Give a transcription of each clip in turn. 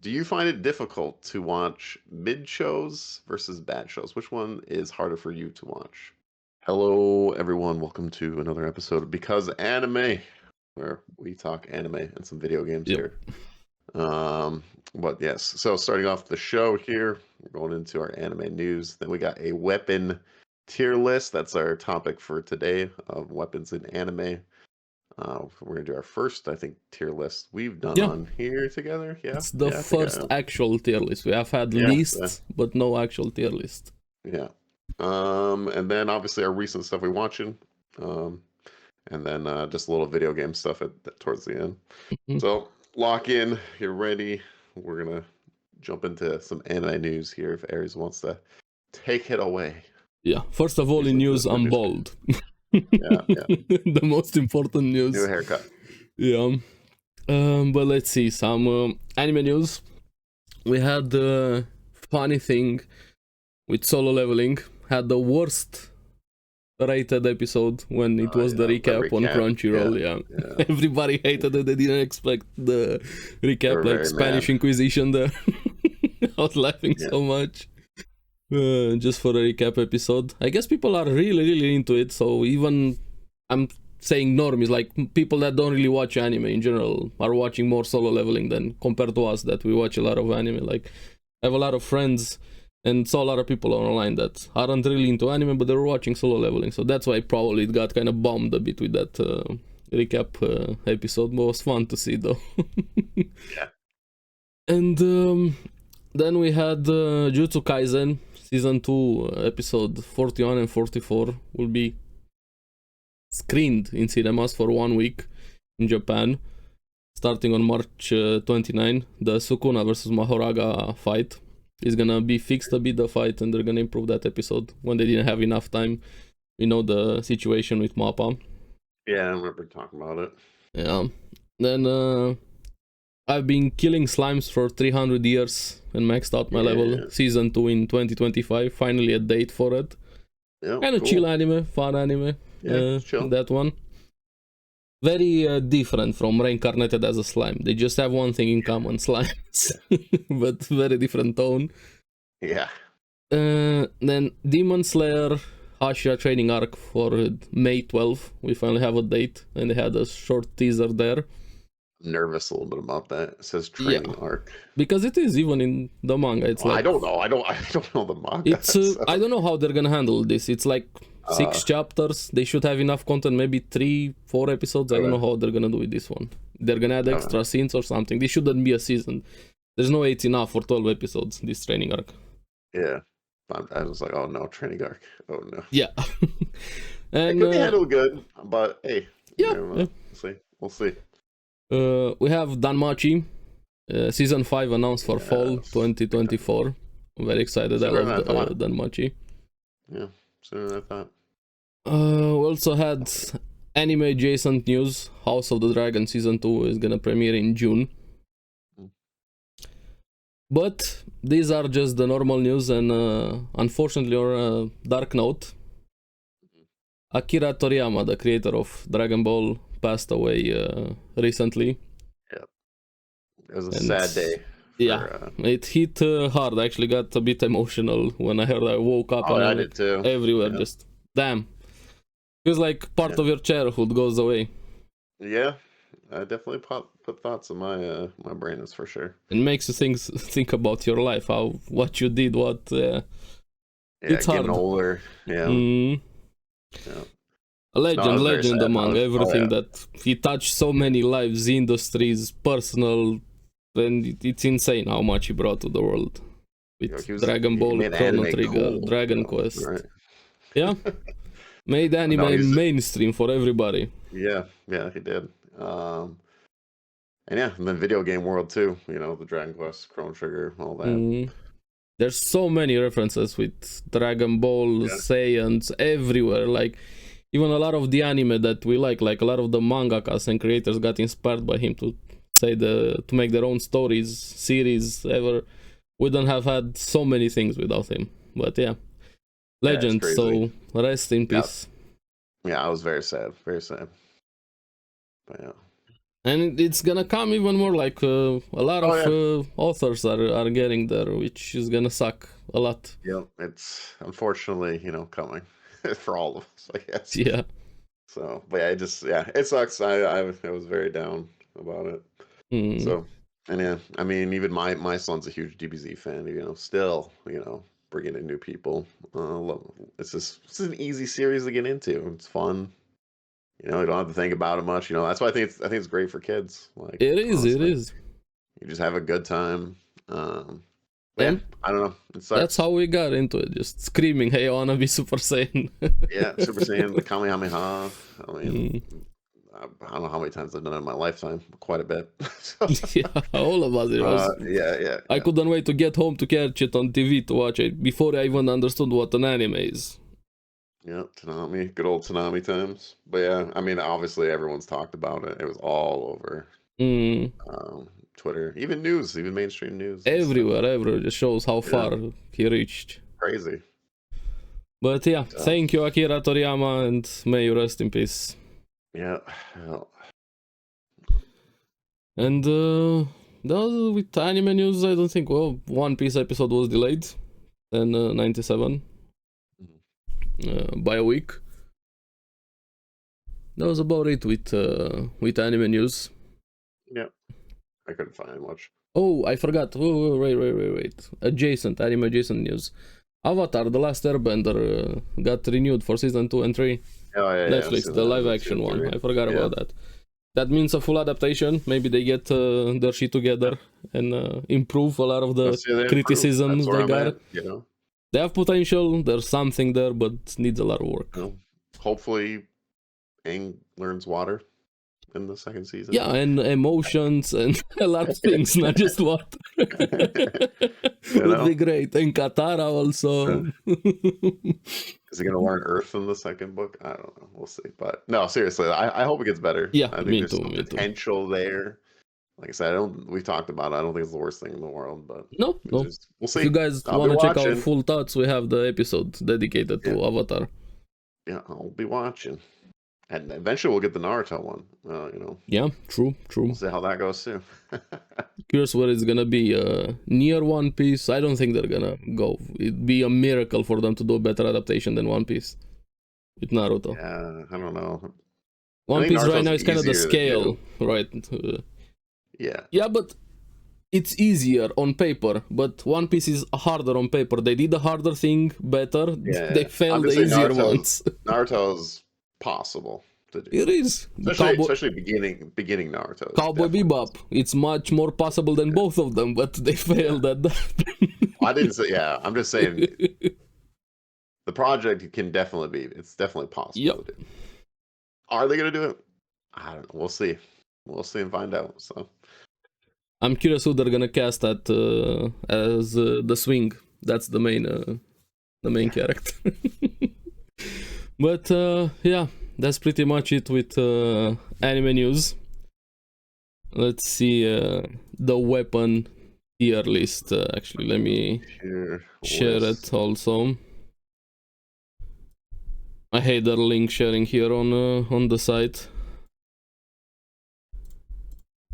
Do you find it difficult to watch mid shows versus bad shows? Which one is harder for you to watch? Hello, everyone. Welcome to another episode of Because Anime, where we talk anime and some video games Yep. here. But yes, so starting off the show here, we're going into our anime news. Then we got a weapon tier list. That's our topic for today of weapons in anime. We're gonna do our first, I think, tier list we've done Yeah. on here together. Yeah, It's the I think first actual tier list. We have had Yeah, lists, but no actual tier list. yeah. And then obviously our recent stuff we're watching. And then just a little video game stuff towards the end. Mhm. So lock in, you're ready. We're gonna jump into some anime news here if Aries wants to take it away. Yeah. First of all, in news, I'm bald. Yeah. The most important news. New haircut. Yeah. But let's see some anime news. We had the funny thing with Solo Leveling. Had the worst rated episode when it was the recap on Crunchyroll. Yeah. Everybody hated it. They didn't expect the recap, like Spanish Inquisition there. I was laughing so much. Just for a recap episode. I guess people are really into it, so even I'm saying normies, like people that don't really watch anime in general, are watching more Solo Leveling than compared to us that we watch a lot of anime. Like, I have a lot of friends and saw a lot of people online that aren't really into anime, but they were watching Solo Leveling, so that's why probably it got kind of bombed a bit with that recap episode, but it was fun to see though. Yeah. And then we had Jujutsu Kaisen Season 2, episode 41 and 44 will be screened in cinemas for 1 week in Japan, starting on March 29. The Sukuna versus Mahoraga fight is gonna be fixed a bit, the fight, and they're gonna improve that episode when they didn't have enough time. We know the situation with Mappa. Yeah, I remember talking about it. Yeah. Then I've been killing slimes for 300 years and maxed out my level. Season 2 in 2025. Finally a date for it. Yeah, kind of chill anime, fun anime. Yeah, chill. That one. Very different from Reincarnated as a Slime. They just have one thing in common, slimes. But very different tone. Yeah. Then Demon Slayer Hashira training arc for May 12th. We finally have a date, and they had a short teaser there. Nervous a little bit about that. It says training arc because it is even in the manga. It's like I don't know. I don't know the manga. It's I don't know how they're gonna handle this. It's like 6 chapters. They should have enough content, maybe 3-4 episodes. I don't know how they're gonna do with this one. They're gonna add extra scenes or something. This shouldn't be a season. There's no 8 enough for 12 episodes. This training arc. Yeah, I was like, oh no, training arc. Oh no. Yeah. And it could be handled good, but hey, yeah. We'll see. We have Danmachi, season 5 announced for fall 2024. I'm very excited. I love Danmachi. Yeah, sooner than I thought. We also had anime adjacent news. House of the Dragon season 2 is gonna premiere in June. But these are just the normal news, and unfortunately, on a dark note, Akira Toriyama, the creator of Dragon Ball, passed away recently. Yeah, it was a sad day. It hit hard. I actually got a bit emotional when I heard. I woke up and I did too. Everywhere, just damn. Feels like part of your childhood goes away. Yeah, I definitely put thoughts in my my brain, is for sure. It makes you think about your life, what you did, what. It's getting hard. Older. Yeah. Yeah. A legend among everything that he touched so many lives, industries, personal, and it's insane how much he brought to the world with Dragon Ball, Chrono Trigger, Dragon Quest. Right. Yeah, made anime mainstream for everybody. Yeah, he did. And then video game world too. The Dragon Quest, Chrono Trigger, all that. There's so many references with Dragon Ball, Saiyans everywhere. Like, even a lot of the anime that we like a lot of the mangakas and creators got inspired by him to make their own stories, series, ever. We don't have had so many things without him. But yeah, legend. So rest in peace. Yeah, I was very sad, very sad. But yeah. And it's gonna come even more, like a lot Oh, of authors are getting there, which is gonna suck a lot. Yep, it's unfortunately, coming for all of us, I guess. Yeah. So, but yeah, it sucks. I was very down about it. So, and yeah, I mean, even my son's a huge DBZ fan. Still, bringing in new people. It's an easy series to get into. It's fun. You don't have to think about it much. That's why I think it's great for kids. Like, It is. honestly, It is. you just have a good time. Yeah, I don't know. It sucks. That's how we got into it. Just screaming, "Hey, I wanna be Super Saiyan!" Yeah, Super Saiyan, the Kamehameha. I mean, I don't know how many times I've done it in my lifetime. Quite a bit. Yeah, all of us. It was. Yeah. I couldn't wait to get home to catch it on TV to watch it before I even understood what an anime is. Yeah, Toonami, good old Toonami times. But yeah, I mean, obviously everyone's talked about it. It was all over Twitter, even news, even mainstream news. Everywhere. Just shows how far he reached. Crazy. But yeah, thank you, Akira Toriyama, and may you rest in peace. Yeah. And with anime news, I don't think. Well, One Piece episode was delayed in 97 by a week. That was about it with anime news. Yeah, I couldn't find much. Oh, I forgot. Oh, wait. Anime adjacent news. Avatar: The Last Airbender got renewed for season 2 and 3. Oh, yeah, Netflix, the live action one. I forgot about that. That means a full adaptation. Maybe they get their shit together and improve a lot of the criticisms they got. They have potential. There's something there, but needs a lot of work. Hopefully, Aang learns water in the second season. Yeah, and emotions and a lot of things, not just water. Would be great. And Katara also. Is he going to learn Earth in the second book? I don't know. We'll see. But no, seriously, I hope it gets better. Yeah, I think there's some potential there. Like I said, we talked about it. I don't think it's the worst thing in the world, but no. We'll see. If you guys want to check our full thoughts, we have the episode dedicated to Avatar. Yeah, I'll be watching. And eventually we'll get the Naruto one, Yeah, true. We'll see how that goes too. Curious what it's gonna be. Near One Piece, I don't think they're gonna go. It'd be a miracle for them to do a better adaptation than One Piece with Naruto. Yeah, I don't know. One Piece right now is kind of the scale, right? Yeah, but it's easier on paper, but One Piece is harder on paper. They did the harder thing better. Yeah. They failed the easier ones. Naruto's possible to do. It is. Especially beginning Naruto. Cowboy Bebop. It's much more possible than both of them, but they failed at that. I didn't say, I'm just saying the project can definitely be, it's definitely possible to do. Are they going to do it? I don't know. We'll see. We'll see and find out. So I'm curious who they're gonna cast as the Swing. That's the main character. But yeah, that's pretty much it with anime news. Let's see the weapon tier list. Actually, let me share it also. I hate the link sharing here on the site.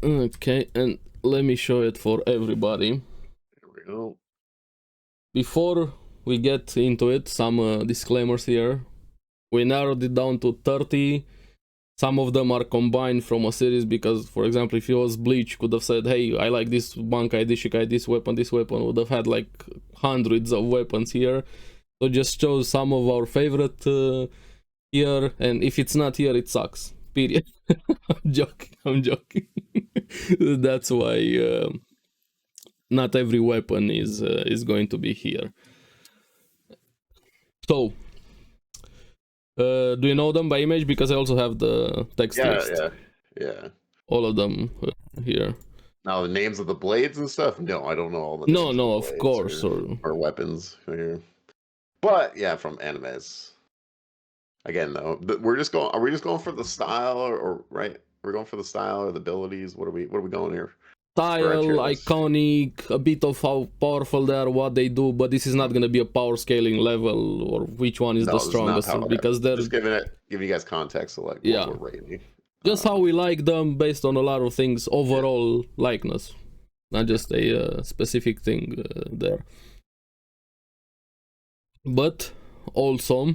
Okay, and let me show it for everybody. There we go. Before we get into it, some disclaimers here. We narrowed it down to 30. Some of them are combined from a series because, for example, if it was Bleach, could have said, hey, I like this Bankai, this Shikai, this weapon, would have had like hundreds of weapons here. So just chose some of our favorite here, and if it's not here, it sucks. Period. I'm joking. That's why not every weapon is going to be here. So, do you know them by image? Because I also have the text list. Yeah. All of them here. Now the names of the blades and stuff? No, I don't know all the names. No, of course. Or weapons here. But yeah, from animes. Again, though, we're just going. Are we just going for the style, or right? We're going for the style or the abilities. What are we going here? Style, iconic, a bit of how powerful they are, what they do, but this is not going to be a power scaling level or which one is the strongest, because they're just giving you guys context of like what we're rating. Just how we like them based on a lot of things, overall likeness, not just a specific thing there. But also,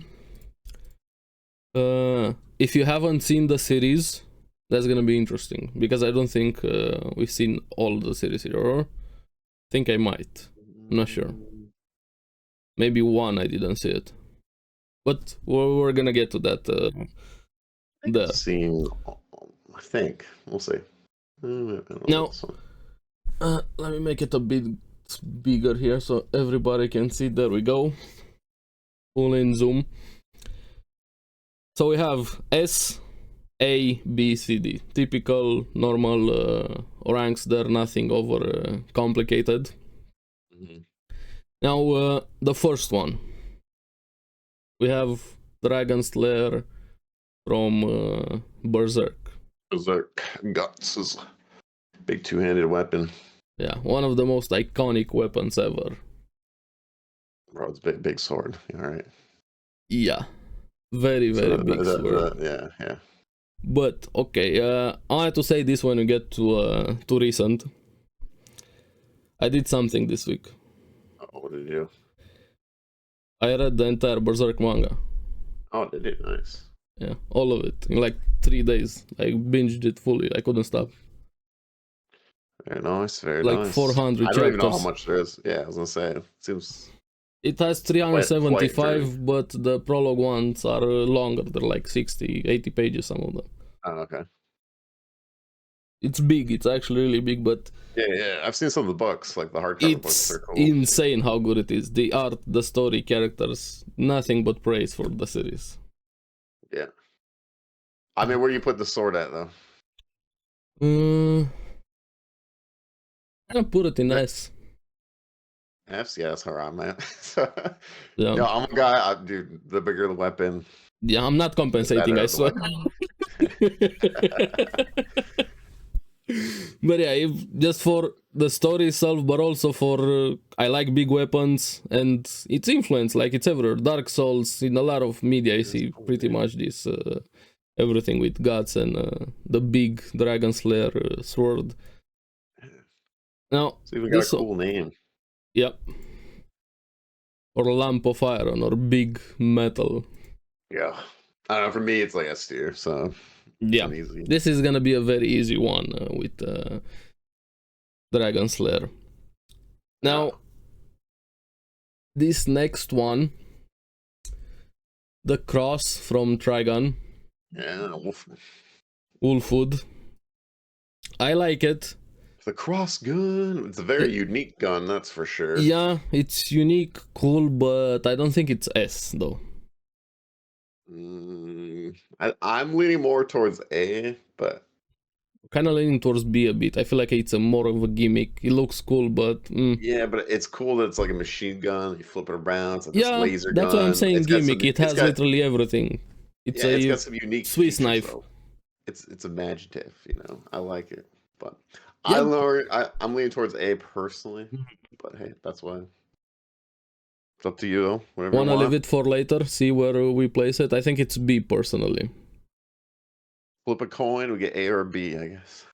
if you haven't seen the series, that's gonna be interesting, because I don't think we've seen all the series here, or think I might. I'm not sure. Maybe one I didn't see it. But we're gonna get to that there. Seen, I think. We'll see. Now, let me make it a bit bigger here so everybody can see. There we go. Full in zoom. So we have S, A, B, C, D. Typical, normal ranks there, nothing over complicated. Mm-hmm. Now, the first one. We have Dragon Slayer from Berserk. Berserk Guts is a big two-handed weapon. Yeah, one of the most iconic weapons ever. Bro, it's big sword. All right. Yeah, very big sword. Yeah. But okay, I had to say this when we get to recent. I did something this week. Oh, what did you do? I read the entire Berserk manga. Oh, did you? Nice. Yeah, all of it in like 3 days. I binged it fully. I couldn't stop. Very nice. Very like nice. 400 I don't chapters. even know how much there is. Yeah, I was gonna say it seems. It has 375, but the prologue ones are longer. They're like 60, 80 pages, some of them. Oh, okay. It's big. It's actually really big, but yeah. I've seen some of the books, like the hardcover books. They're cool. Insane how good it is. The art, the story, characters, nothing but praise for the series. Yeah. I mean, where do you put the sword at, though? I'm gonna put it in S. S? Yeah, that's where I'm at. Yeah. No, I'm a guy, dude, the bigger the weapon. Yeah, I'm not compensating, I swear. But yeah, just for the story itself, but also for I like big weapons and its influence, like it's everywhere. Dark Souls, in a lot of media, I see pretty much this everything with gods and the big Dragon Slayer sword. Now, so even got a cool name. Yep. Or Lamp of Iron, or Big Metal. Yeah. I don't know, for me, it's like S tier, so. Yeah. This is gonna be a very easy one with Dragon Slayer. Now, this next one, the cross from Trigun. Yeah, Wolfwood. I like it. The cross gun. It's a very unique gun, that's for sure. Yeah, it's unique, cool, but I don't think it's S though. I'm leaning more towards A, but kind of leaning towards B a bit. I feel like it's a more of a gimmick. It looks cool, but yeah, but it's cool that it's like a machine gun. You flip it around. It's like this laser gun. That's what I'm saying. Gimmick. It has literally everything. It's got some unique Swiss features, knife. Though. It's imaginative, you know. I like it, but I'm leaning towards A personally. But hey, that's why. It's up to you, though. Whatever Wanna leave it for later? See where we place it. I think it's B personally. Flip a coin, we get A or B, I guess.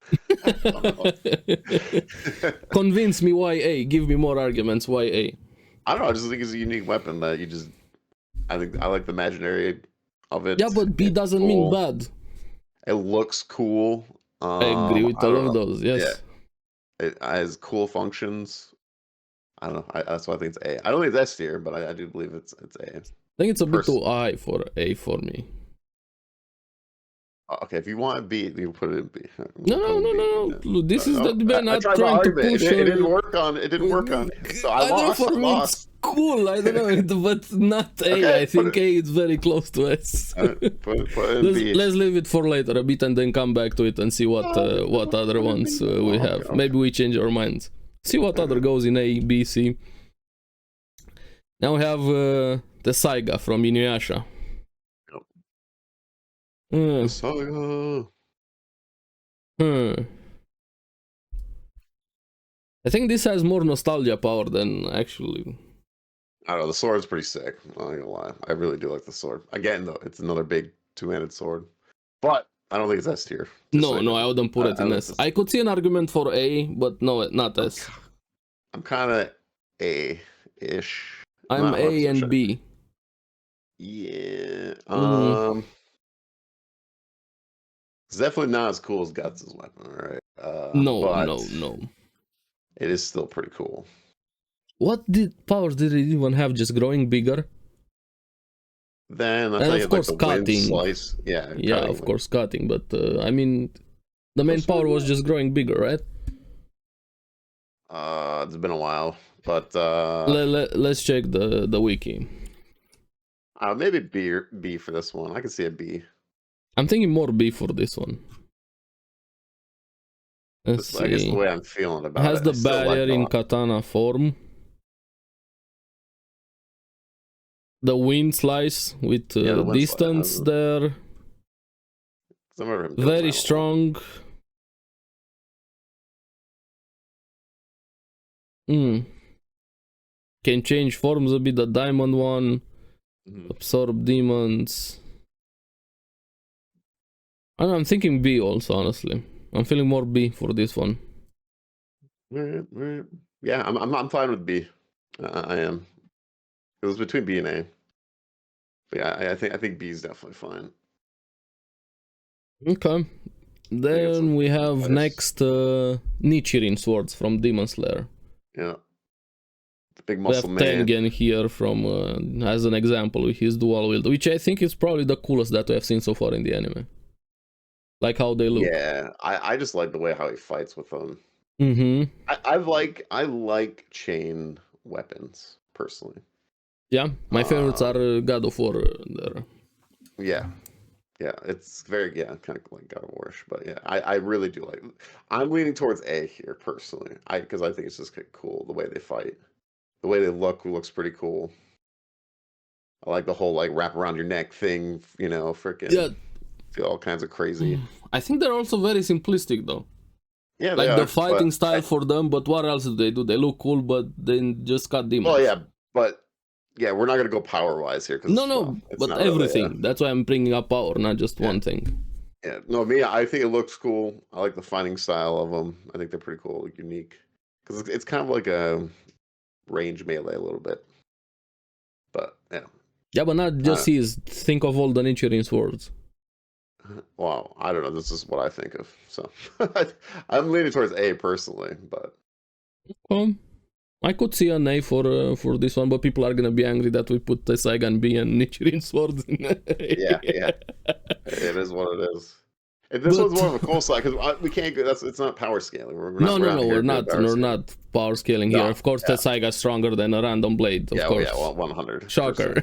Convince me why A. Give me more arguments. Why A? I don't know. I just think it's a unique weapon that you just. I like the imaginary of it. Yeah, but B doesn't mean bad. It looks cool. I agree with all of those. Yes. Yeah. It has cool functions. I don't know. That's why I think it's A. I don't think it's S tier, but I do believe it's A. I think it's a bit too high for A for me. Okay, if you want B, you put it in B. No. Look, this is the debate. Not trying to push. It didn't work on. It didn't work on. So I lost. For me, it's cool. I don't know, but not A. Okay, I think A is very close to S. Put it in B. Let's leave it for later a bit and then come back to it and see what other ones we have. Okay. Maybe we change our minds. See what other goes in A, B, C. Now we have the Saiga from Inuyasha. Saga. I think this has more nostalgia power than actually. I don't know. The sword's pretty sick. I'm not gonna lie. I really do like the sword. Again, though, it's another big two-handed sword. But I don't think it's S tier. No, no, I wouldn't put it in S. I could see an argument for A, but no, not S. I'm kind of A-ish. I'm A and B. Yeah. It's definitely not as cool as Guts' weapon, right? No, but no. It is still pretty cool. What powers did it even have? Just growing bigger? Then I and thought of course like the cutting. wind slice. Yeah. Yeah, cutting, of course cutting. But I mean, the main power was just growing bigger, right? It's been a while, but let's check the wiki. Maybe B for this one. I can see a B. I'm thinking more B for this one. Let's see. I guess the way I'm feeling about it has the barrier in katana form. The wind slice with the distance there. Very strong. Can change forms a bit. The diamond one. Absorb demons. And I'm thinking B also, honestly. I'm feeling more B for this one. Yeah, I'm fine with B. I am. It was between B and A. But yeah, I think B is definitely fine. Okay. Then we have next Nichirin swords from Demon Slayer. Yeah. The big muscle man. We have Tengen here from as an example with his dual wield, which I think is probably the coolest that we have seen so far in the anime. Like how they look. Yeah, I just like the way how he fights with them. I like chain weapons personally. Yeah, my favorites are God of War there. Yeah, it's very kind of like God of War-ish, but yeah, I really do like. I'm leaning towards A here personally, because I think it's just cool the way they fight, the way they looks pretty cool. I like the whole like wrap around your neck thing, freaking. Yeah. Feel all kinds of crazy. I think they're also very simplistic though. Yeah, like the fighting style for them, but what else do they do? They look cool, but then just cut demons. Well, yeah, but yeah, we're not gonna go power wise here. No, but everything. Really, that's why I'm bringing up power, not just one thing. Yeah, no, I think it looks cool. I like the fighting style of them. I think they're pretty cool, unique, because it's kind of like a range melee a little bit. But yeah. Yeah, but not just his. Think of all the Nichirin swords. Well, I don't know. This is what I think of. So I'm leaning towards A personally, but I could see an A for this one, but people are gonna be angry that we put Tesaigan B and Nichirin swords in. yeah. It is what it is. And this one's more of a cool side because we can't go. It's not power scaling. We're not power scaling here. Of course, Tesaiga is stronger than a random blade. Of course. Yeah, 100. Shocker.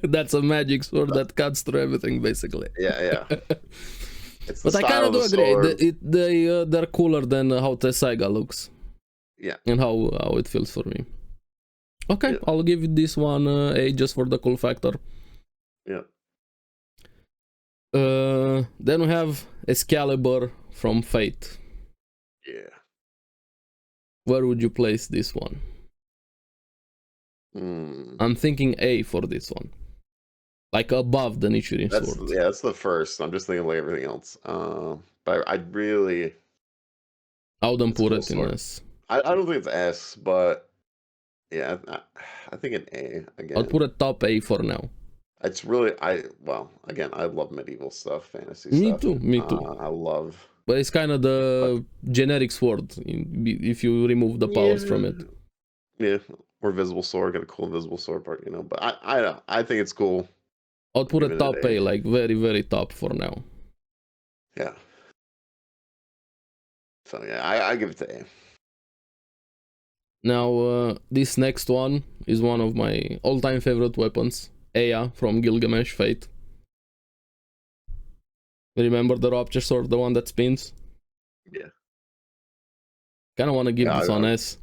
That's a magic sword that cuts through everything, basically. Yeah. But I kind of do agree. They're cooler than how Tesaiga looks. Yeah. And how it feels for me. Okay, yeah. I'll give this one A just for the cool factor. Yeah. Then we have Excalibur from Fate. Yeah. Where would you place this one? I'm thinking A for this one. Like above the Nichirin sword. Yeah, that's the first. I'm just thinking like everything else. But I wouldn't put it in S. I don't think it's S, but yeah, I think an A again. I'll put a top A for now. It's really I love medieval stuff, fantasy stuff. Me too. I love. But it's kind of the generic sword if you remove the powers from it. Yeah, or visible sword, got a cool invisible sword part, But I think it's cool. I'll put a top A, like very, very top for now. Yeah. So yeah, I give it to A. Now, this next one is one of my all-time favorite weapons, Aya from Gilgamesh Fate. Remember the Rapture Sword, the one that spins? Yeah. Kind of want to give this on S.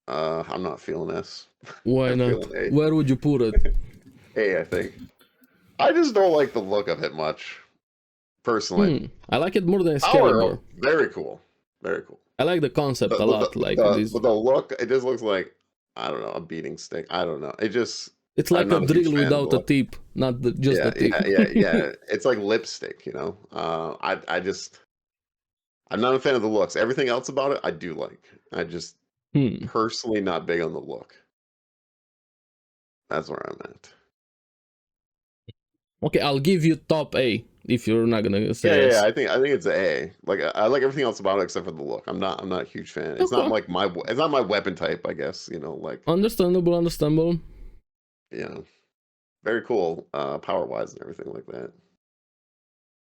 I'm not feeling S. Why not? Where would you put it? A, I think. I just don't like the look of it much, personally. I like it more than Excalibur. Very cool. Very cool. I like the concept a lot. But the look, it just looks like, I don't know, a beating stick. I don't know. It It's I'm like a not a huge drill fan of the without a look. tip, not just the Yeah, tip. yeah, yeah, yeah. It's like lipstick, you know. I'm not a fan of the looks. Everything else about it, I do like. I just Hmm. personally not big on the look. That's where I'm at. Okay, I'll give you top A if you're not gonna Yeah, say yeah, yeah. S. I think it's A. Like I like everything else about it except for the look. I'm not a huge fan. Okay, It's not my weapon type, I guess. You know, like understandable, understandable. yeah, very cool, power wise and everything like that.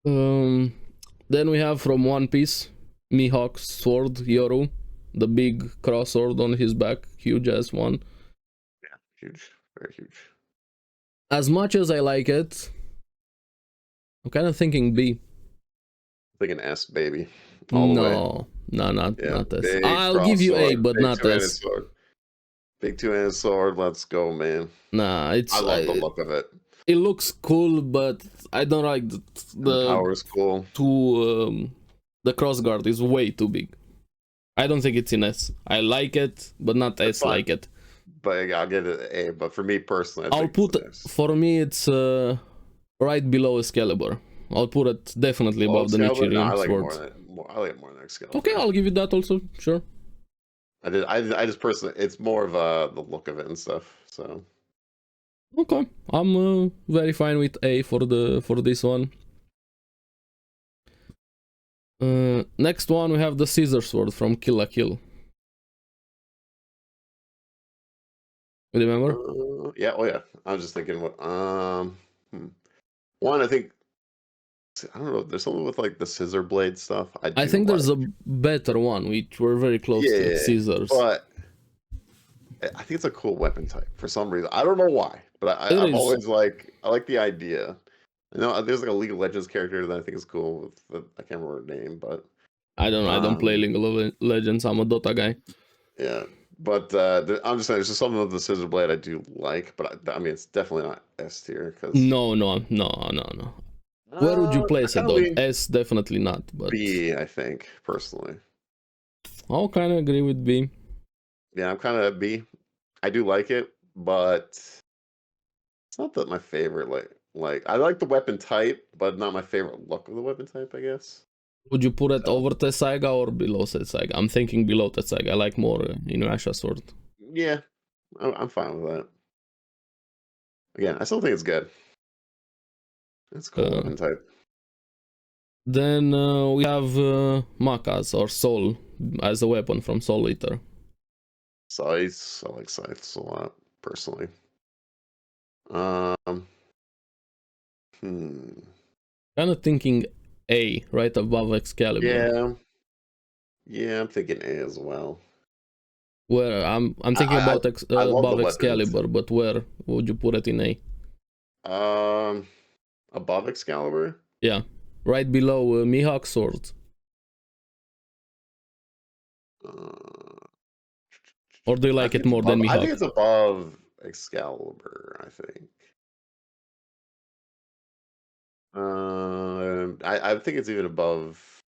Um, then we have from One Piece, Mihawk's sword, Yoru, the big cross sword on his back, huge ass one. Yeah, huge, very huge. As much as I like it, I'm kind of thinking B. Like an S baby, all the way. No, no, Yeah, not S. big I'll give cross you A, sword, but big not two-handed S. sword, big two-handed sword. Let's go, man. Nah, I love the look of it. it looks cool, but I don't like And the the power is cool. the crossguard is way too big. I don't think it's in S. I like it, but not It's S fine, like it. but I'll get it A. But for me personally, I I'll think it's put an S. for me it's right below Excalibur. I'll put it definitely Oh, above the Excalibur? No, I Nichirin like it sword. more than more. I like it more than Okay, Excalibur. I'll give you that also. Sure. I just personally, it's more of the look of it and stuff. So Okay, I'm very fine with A for this one. Next one we have the Scissor Sword from Kill la Kill. Remember? yeah, oh yeah. I was just thinking what one. I think I don't know. There's something with like the scissor blade stuff. I I do think there's like. a better one which were very close to Yeah, Scissors. but I think it's a cool weapon type for some reason. I don't know why, but It I've is. always I like the idea. I know there's like a League of Legends character that I think is cool. I can't remember her name, but I don't know. I don't play um, League of Legends. I'm a Dota guy. yeah. But I'm just saying, there's just something with the scissor blade I do like, but I mean, it's definitely not S tier because No, no, no, no, no. Where would you I place it kind of though? lean S definitely not, but B, I think personally. I'll kind of agree with B. Yeah, I'm kind of B. I do like it, but it's not that my favorite. Like I like the weapon type, but not my favorite look of the weapon type, I guess. Would you put it So over Tessaiga or below Tessaiga? I'm thinking below Tessaiga. I like more Inuyasha sword. yeah, I'm fine with that. Again, I still think it's good. It's a cool Uh, weapon type. then we have Makas or Soul as a weapon from Soul Eater. Scythes, I like scythes a lot personally. Um, hmm. Kind of thinking A, right above Excalibur. Yeah, yeah, I'm thinking A as well. Where I'm I thinking I, I about I love the above weapons. Excalibur, but where would you put it in A? Um, above Excalibur. Yeah, right below Mihawk sword. Uh, Or do you I like think it it's more than above. I think Mihawk? it's above Excalibur. I think. I think it's even above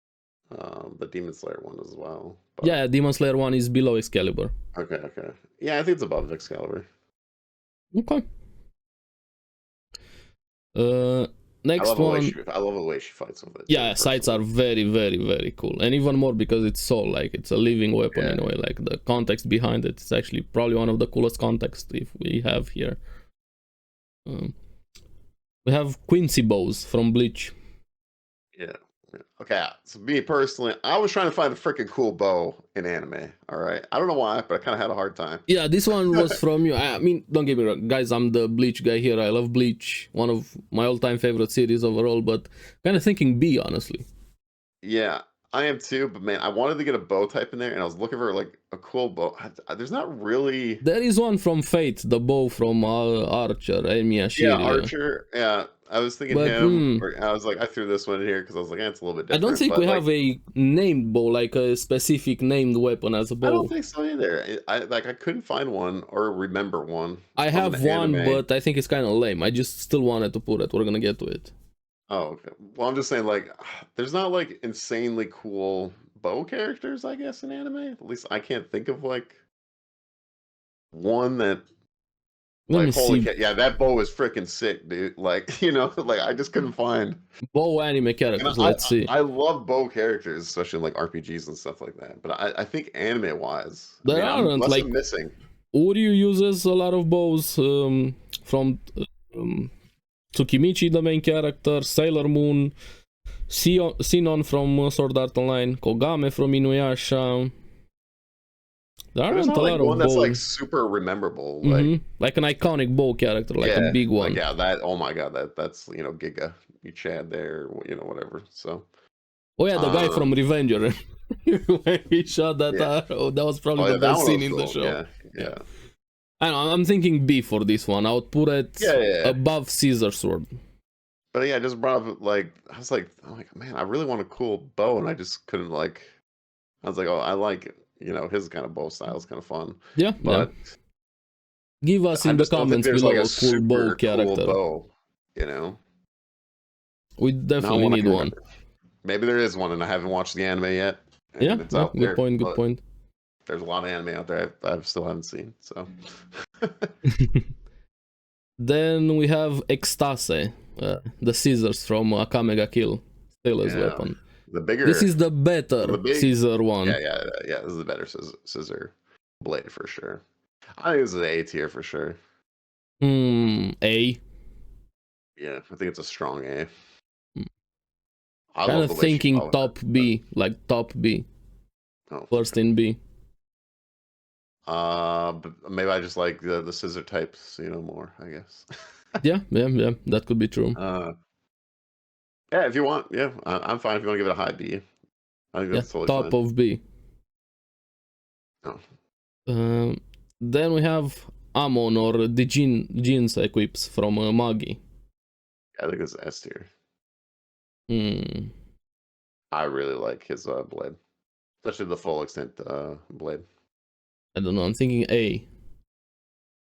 the Demon Slayer one as well. But Yeah, Demon Slayer 1 is below Excalibur. okay, okay. Yeah, I think it's above Excalibur. Okay. Uh, next one. I love the way she fights with it too. Yeah, sights are Personally, very, very, very cool. And even more because it's Soul, like it's a living weapon in yeah. a way. Like the context behind it, it's actually probably one of the coolest contexts if we have here. Um, we have Quincy bows from Bleach. Yeah. Yeah. Okay. So me personally, I was trying to find a freaking cool bow in anime. All right. I don't know why, but I kind of had a hard time. Yeah, this one was from you. I mean, don't get me wrong, guys. I'm the Bleach guy here. I love Bleach, one of my all-time favorite series overall. But kind of thinking B, honestly. Yeah, I am too. But man, I wanted to get a bow type in there, and I was looking for like a cool bow. There's not really. There is one from Fate, the bow from Archer, Emiya Yeah, Shiryu. Archer. Yeah, I was thinking But him. Or I was like, I threw this one in here because I was like, it's a little bit I don't different. think we But like, have a named bow, like a specific named weapon as a I don't bow. think so either. I couldn't find one or remember one I from an have one, anime. but I think it's kind of lame. I just still wanted to put it. We're gonna get to it. Oh, okay. Well, I'm just saying, like, there's not like insanely cool bow characters, I guess, in anime. At least I can't think of like one that Let me Like, holy see. yeah, that bow is freaking sick, dude. Like, like I just couldn't find. Bow anime And characters. Let's see. I love bow characters, especially in like RPGs and stuff like that. But I think anime wise, I There mean, I'm aren't unless like I'm missing. Uryu uses a lot of bows from Tsukimichi, the main character, Sailor Moon, Sinon from Sword Art Online, Kogame from Inuyasha. There But there's aren't not a like lot one of that's like bows. super memorable. Like, Like an iconic bow character, like a big like one. yeah, that oh my god, that's Giga, you Chad there, whatever. So Oh yeah, the guy um from Revenger. When he shot that yeah. arrow, that was probably Oh the yeah, that best one scene was in the cool. show. Yeah, Yeah. yeah. I know, I'm thinking B for this one. I would put it Yeah. above Caesar Sword. But yeah, I just brought up like I'm like, man, I really want a cool bow, and I just couldn't like. I was like, oh, I like his kind of bow style is kind of fun, Yeah, yeah. but Give us I in the just don't think comments there's like below a a cool bow super cool character. bow, We Not definitely one I need can one. remember. Maybe there is one, and I haven't watched the anime yet, Yeah, and it's yeah, out good there. point, good But point. there's a lot of anime out there I still haven't seen. So Then we have Extase, the scissors from Akame ga Kill, Sailor's yeah, weapon. the bigger, This is the the better big, scissor one. yeah. This is the better scissor blade for sure. I think this is an A tier for sure. A. Yeah, I think it's a strong A. I Kind love of the way she thinking followed top it. B, like top B. Oh, First in B. but maybe I just like the scissor types, more, I guess. Yeah, that could be true. Yeah, if you want, yeah, I'm fine if you want to give it a high B. I think Yeah, that's totally top fine. of B. Oh. Then we have Amon or the jeans equips from Magi. I think it's S tier. Hmm. I really like his blade, especially the full extent blade. I don't know. I'm thinking A.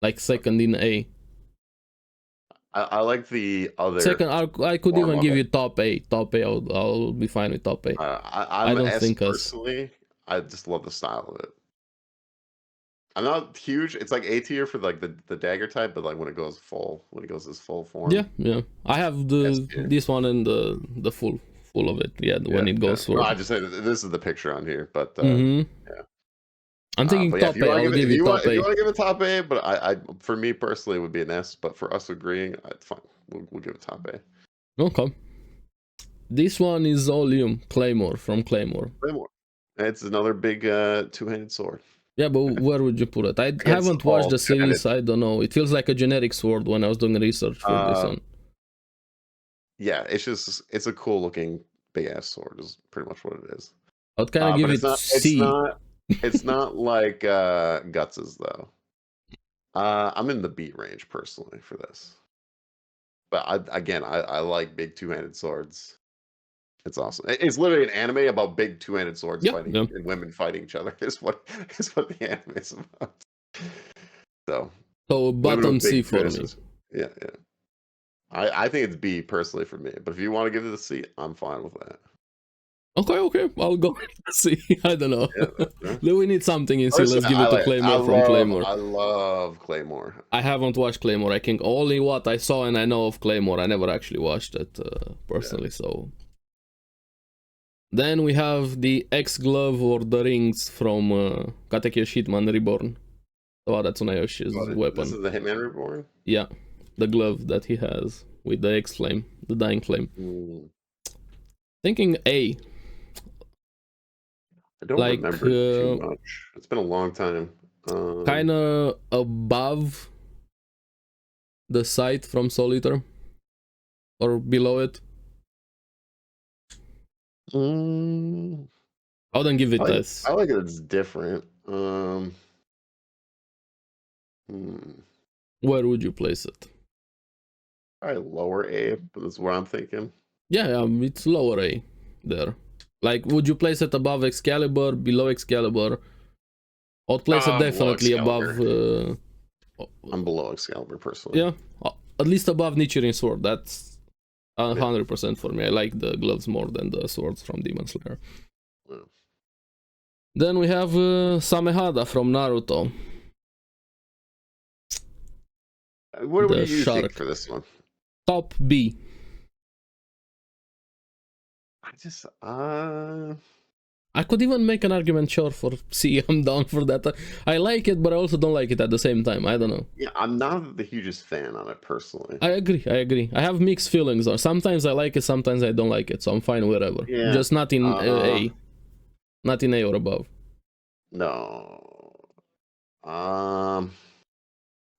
Like second in A. I like the other. Second, I could form even of give it. you top A. Top A, I'll be fine with top A. I'm I don't S think us. personally. I just love the style of it. I'm not huge. It's like A tier for like the dagger type, but like when it goes his full form. Yeah. I have this one and the full of it. Yeah, when it goes No, for. I just said this is the picture on here, but yeah. I'm thinking but yeah, top A. I'll give you top if you A. want to give it top A, but I for me personally it would be an S, but for us agreeing, it's fine. We'll give it top A. Okay. This one is Olium Claymore from Claymore. Claymore. It's another big two-handed sword. Yeah, but where would you put it? I haven't watched the series. I don't know. It feels like a generic sword when I was doing research for this one. Yeah, it's a cool looking big ass sword. Is pretty much what it is. I'd kind of give it C. It's not like Guts's though. I'm in the B range personally for this. But I like big two-handed swords. It's awesome. It's literally an anime about big two-handed swords fighting and women fighting each other. Is what the anime is about. So bottom C for me. Yeah. I think it's B personally for me. But if you want to give it a C, I'm fine with that. Okay. I'll go with C. I don't know. Yeah. We need something in C. Let's give it to Claymore from Claymore. I love Claymore. I haven't watched Claymore. I think only what I saw and I know of Claymore. I never actually watched it personally, so. Then we have the X-Glove or the rings from Katekyo Hitman Reborn. So that's Tsunayoshi's weapon. This is the Hitman Reborn? Yeah, the glove that he has with the X-Flame, the Dying Flame. Thinking A. I don't remember too much. It's been a long time. Kinda above the sight from Solitaire. Or below it. I wouldn't give it S. I like it. It's different. Where would you place it? Probably lower A, but that's what I'm thinking. Yeah, it's lower A there. Like, would you place it above Excalibur, below Excalibur? I would place it definitely above... I'm below Excalibur, personally. Yeah, at least above Nichirin Sword. That's 100% for me. I like the gloves more than the swords from Demon Slayer. Yeah. Then we have Samehada from Naruto. What do the you think shark. for this one? Top B. I just I could even make an argument, sure, for C. I'm down for that. I like it, but I also don't like it at the same time. I don't know. yeah, I'm not the hugest fan on it personally. I agree. I have mixed feelings. Or sometimes I like it, sometimes I don't like it. So I'm fine wherever. Yeah. Just not in A. Not in A or above. No.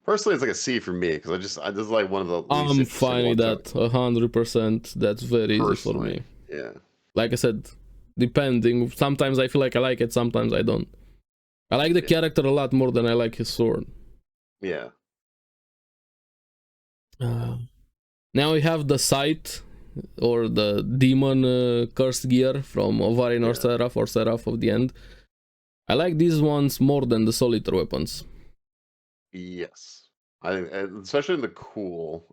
Personally, it's like a C for me because I just like one of the least I'm interesting fine with ones. that. 100%. That's very easy for me. Yeah. Like I said, depending. Sometimes I feel like I like it, sometimes I don't. I like the character a lot more than I like his sword. Yeah. Now we have the sight or the demon cursed gear from Ovarin or Seraph or Seraph of the End. I like these ones more than the solitaire weapons. Yes. Especially in the cool,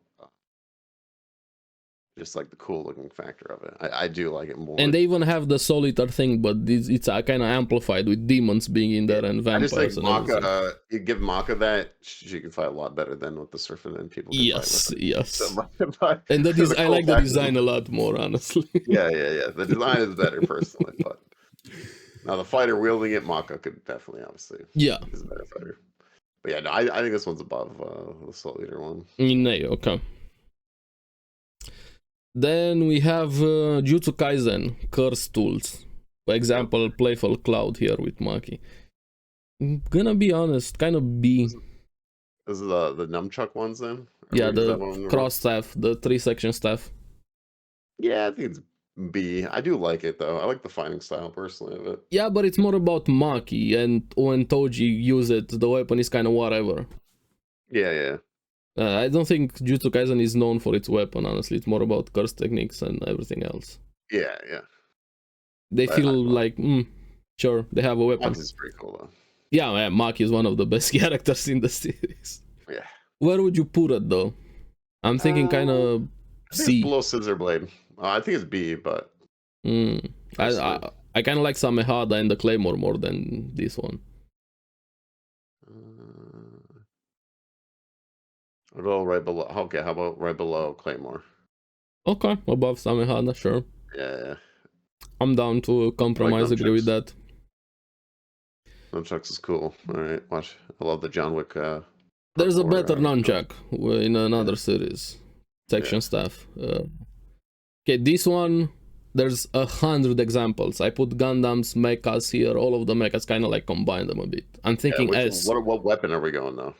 just like the cool looking factor of it. I do like it more. And they even have the solitaire thing, but it's kind of amplified with demons being in there and vampires. I just think and Maka, you give Maka that, she can fight a lot better than with the Surfing people can fight with. Yes. So, and I like the design a lot more, honestly. Yeah. The design is better personally, but now the fighter wielding it, Maka could definitely, obviously, is a better fighter. But yeah, no, I think this one's above the Soul Eater one. Okay. Then we have Jutsu Kaisen Curse Tools. For example, Playful Cloud here with Maki. I'm gonna be honest, kind of B. This is the nunchuck ones then? Yeah, the cross staff, the 3-section staff. Yeah, I think it's B. I do like it though. I like the fighting style personally of it. Yeah, but it's more about Maki, and when Toji use it, the weapon is kind of whatever. Yeah. I don't think Jutsu Kaisen is known for its weapon, honestly. It's more about curse techniques and everything else. Yeah. They feel like, sure, they have a weapon. Maki's pretty cool though. Yeah, Maki is one of the best characters in the series. Yeah. Where would you put it though? I'm thinking kind of C. Below Scissor Blade. I think it's B, but I kind of like Samehada and the Claymore more than this one. I'll go right below. Okay, how about right below Claymore? Okay, above Samehada, sure. Yeah. I'm down to compromise, agree with that. Nunchucks is cool. Alright, watch. I love the John Wick. There's a better nunchuck in another series. Section staff. Okay, this one, there's 100 examples. I put Gundams, mechas here, all of the mechas, kind of like combine them a bit. I'm thinking S. What weapon are we going though?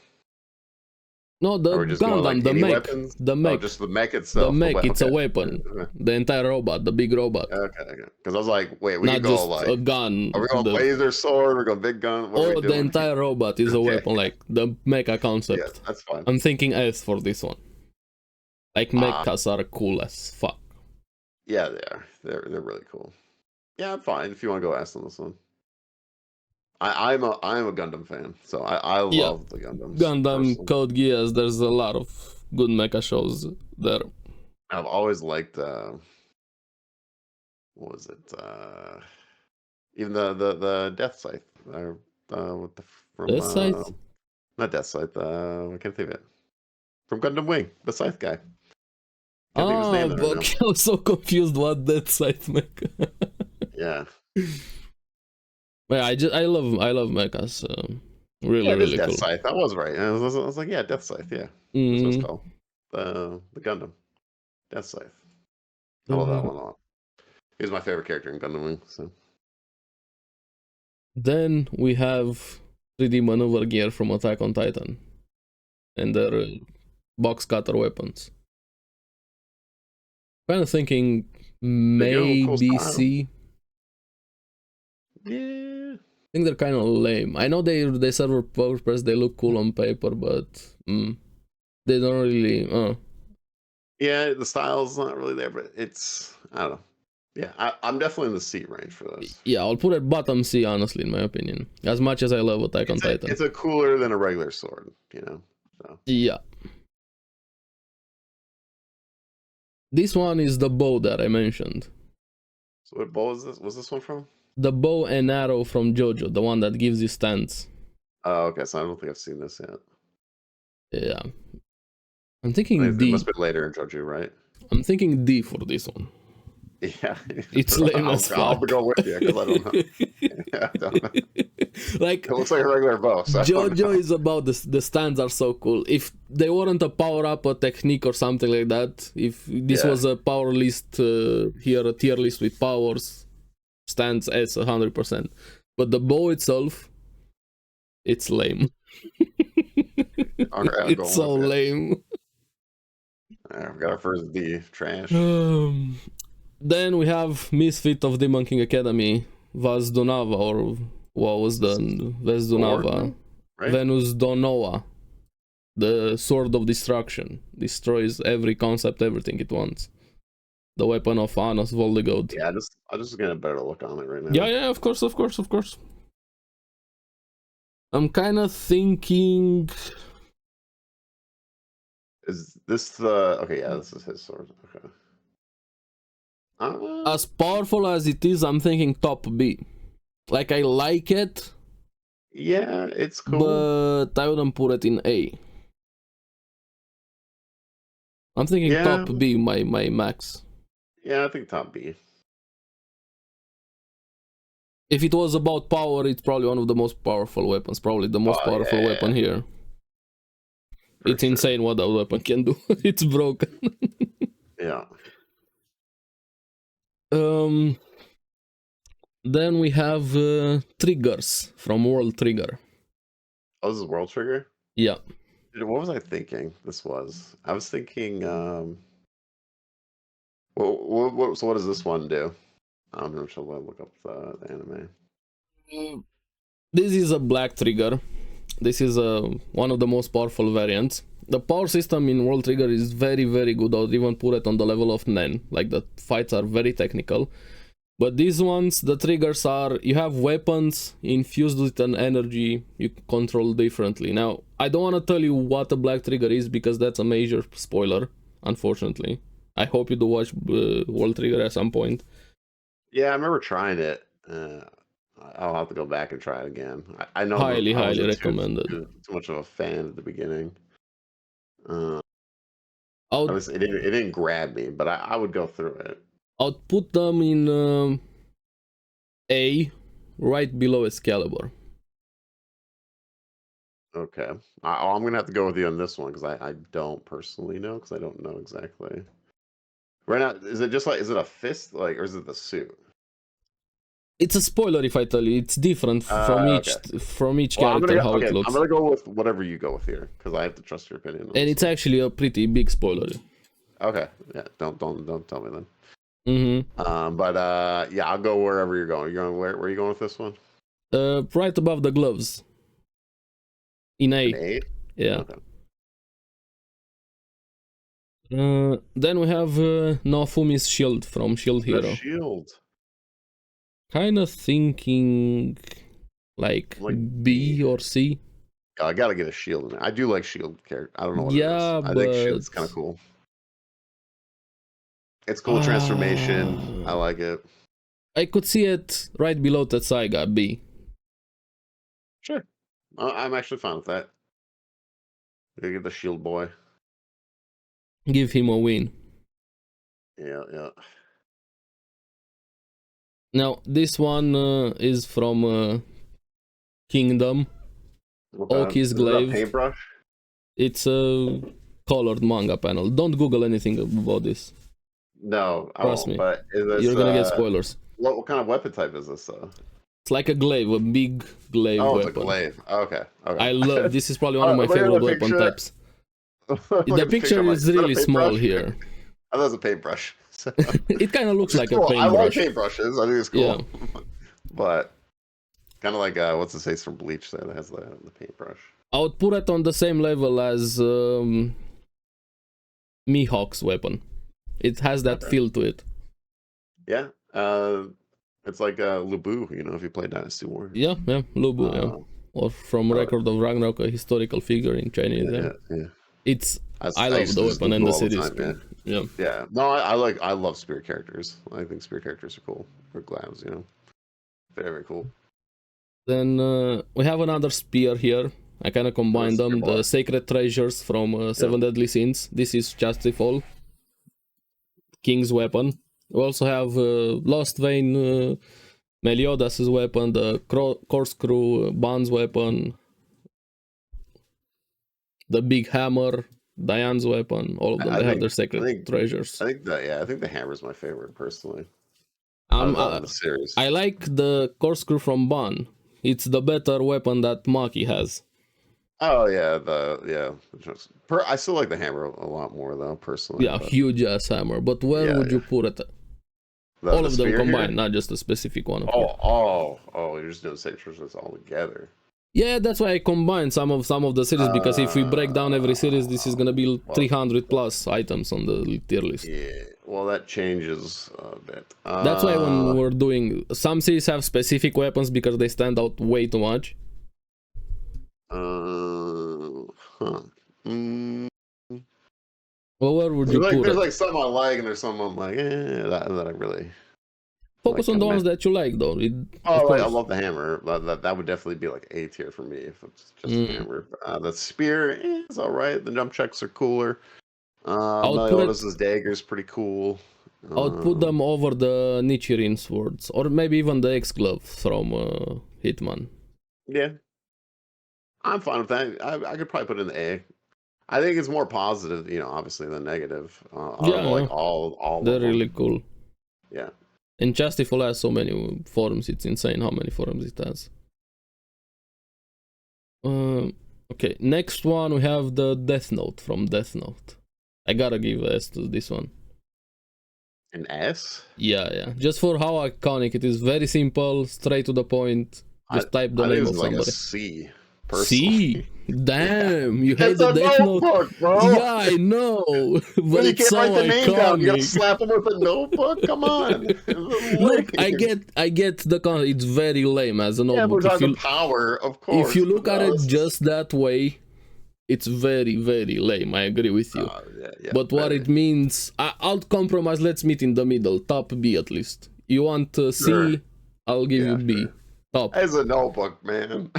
No, the Gundam, like the mech. Weapons? The mech. Oh, just the mech itself. The mech, it's a weapon. The entire robot, the big robot. Okay. Because I was like, wait, we Not can go just like a gun. Are we going laser sword? We're going big gun? Or the entire robot is a weapon, like the mecha concept. Yeah, that's fine. I'm thinking S for this one. Like mechas are cool as fuck. Yeah, they are. They're really cool. Yeah, I'm fine if you want to go S on this one. I'm a Gundam fan, so I love the Gundams. Gundam, personally. Code Geass, there's a lot of good mecha shows there. I've always liked what was it? Even the Death Scythe. What the from Death Scythe? Not Death Scythe. I can't think of it. From Gundam Wing, the Scythe guy. But I was so confused what Death Scythe mecha. Yeah. Yeah, I love mechas. Really Death cool. Scythe. I was right. I was like, yeah, Death Scythe. Yeah, that's what it's called. The Gundam, Death Scythe. I love that one a lot. He's my favorite character in Gundam Wing. So. Then we have 3D maneuver gear from Attack on Titan, and their box cutter weapons. Kind of thinking maybe C. Yeah. I think they're kind of lame. I know they serve a purpose, they look cool on paper, but they don't really. Yeah, the style's not really there, but it's, I don't know. Yeah, I'm definitely in the C range for this. Yeah, I'll put it bottom C, honestly, in my opinion. As much as I love Attack on Titan. It's a cooler than a regular sword, you know? So. Yeah. This one is the bow that I mentioned. So what bow is this? Was this one from? The bow and arrow from JoJo, the one that gives you stance. Oh, okay, so I don't think I've seen this yet. Yeah. I'm thinking It D. must be later in JoJo, right? I'm thinking D for this one. Yeah. It's lame as I'll fuck. go with you because I don't know. Yeah, I don't know. Like, It looks like a regular bow, so I don't JoJo know. is about the stands are so cool. If they weren't a power up, a technique or something like that, if this Yeah. was a power list here, a tier list with powers, stands as 100%. But the bow itself, it's lame. All right, I'm It's going so with it. lame. I've got our first D. Trash. Then we have Misfit of Demon King Academy, Vaz Donava, or what was the Vez Donava? Right? Venus Donoa, the Sword of Destruction. Destroys every concept, everything it wants. The weapon of Anos Voldigod. Yeah, I'm just getting a better look on it right now. Yeah, of course. I'm kind of thinking... Is this the... Okay, yeah, this is his sword. Okay. As powerful as it is, I'm thinking top B. Like, I like it. Yeah, it's cool. But I wouldn't put it in A. I'm thinking top B, my max. Yeah, I think top B. If it was about power, it's probably one of the most powerful weapons. Probably the most powerful weapon here. It's insane what that weapon can do. It's broken. Yeah. Then we have triggers from World Trigger. Oh, this is World Trigger? Yeah. Dude, what was I thinking this was? I was thinking, so what does this one do? I'm not sure. Look up the anime. This is a black trigger. This is one of the most powerful variants. The power system in World Trigger is very, very good. I would even put it on the level of Nen. Like, the fights are very technical. But these ones, the triggers are, you have weapons infused with an energy you control differently. Now, I don't want to tell you what a black trigger is because that's a major spoiler, unfortunately. I hope you do watch World Trigger at some point. Yeah, I remember trying it. I'll have to go back and try it again. I know highly recommended. Too much of a fan at the beginning. It didn't grab me, but I would go through it. I'll put them in A, right below Excalibur. Okay. I'm going to have to go with you on this one because I don't personally know because I don't know exactly. Right now, is it a fist, or is it the suit? It's a spoiler if I tell you. It's different from each character how it looks. I'm gonna go with whatever you go with here because I have to trust your opinion. And it's actually a pretty big spoiler. Okay, yeah. Don't tell me then. Mm-hmm. Yeah, I'll go wherever you're going. You're going where are you going with this one? Right above the gloves. In A. In A? Yeah. Okay. Then we have Naofumi's shield from Shield Hero. The shield. Kind of thinking like B or C. I gotta get a shield in there. I do like shield character. I don't know what it is. I think shield's kind of cool. It's cool transformation. I like it. I could see it right below Tetsaiga, B. Sure. I'm actually fine with that. You get the shield boy. Give him a win. Yeah. Now, this one is from Kingdom. Oki's Glaive. Paintbrush? It's a colored manga panel. Don't Google anything about this. No, I Trust won't, me. but you're gonna get spoilers. What kind of weapon type is this, though? It's like a glaive, a big glaive weapon. It's a glaive. Okay. I love this. Is probably one of my favorite weapon types. The picture is really small here. I thought it was a paintbrush. So. It kind of looks like cool. a paintbrush. I like paintbrushes. I think it's cool. Yeah. But kind of like what's the face from Bleach there that has the paintbrush. I would put it on the same level as Mihawk's weapon. It has that feel to it. Yeah. It's like Lubu, if you play Dynasty Warriors. Yeah, Lubu, yeah. Or from Record of Ragnarok, a historical figure in Chinese. Yeah. I love the weapon and the series. Yeah. No, I love spirit characters. I think spirit characters are cool. Or glaives, very, very cool. Then we have another spear here I kind of combine That's a them. good The one. Sacred Treasures from Seven Deadly Sins. This is Justiful, King's weapon. We also have Lost Vein, Meliodas' weapon, the Corkscrew, Bond's weapon, the Big Hammer, Diane's weapon. All of them, they have their Sacred Treasures. I think the hammer's my favorite personally. Um, Out of all I, the series. I like the Corkscrew from Bond. It's the better weapon that Maki has. Oh yeah, I still like the hammer a lot more though, personally. Yeah, huge ass hammer. But where would you put it? All of them combined, not just a specific one. Of course. You're just doing sections all together. Yeah, that's why I combined some of the series, because if we break down every series, this is gonna be 300 plus items on the tier list. Yeah, well, that changes a bit. That's why when we're doing, some series have specific weapons because they stand out way too much. Well, where would you put it? There's like some I like, and there's some I'm like, that I really focus on the ones that you like, though. I love the hammer. That would definitely be like A tier for me if it's just a hammer. The spear is all right. The jump checks are cooler. Meliodas' dagger is pretty cool. I would put them over the Nichirin swords, or maybe even the X-glove from Hitman. Yeah, I'm fine with that. I could probably put it in the A. I think it's more positive, obviously, than negative. Like all they're really cool. Yeah. And Justiful has so many forums, it's insane how many forums it has. Okay, next one we have the Death Note from Death Note. I gotta give S to this one. An S? Yeah. Just for how iconic it is. Very simple, straight to the point. Just type the name of somebody. Like a C. C? Damn, you hate the Death Note, bro. Yeah, I know, but you it's can't write the name down. You gotta iconic. slap him with a notebook. Come on. Look, I get the concept. It's very lame as a notebook. Yeah, but the power, of course. If you look at it just that way, it's very, very lame. I agree with you. But what it means, I'll compromise. Let's meet in the middle. Top B at least. You want C? I'll give you B. Sure. Top. As a notebook, man.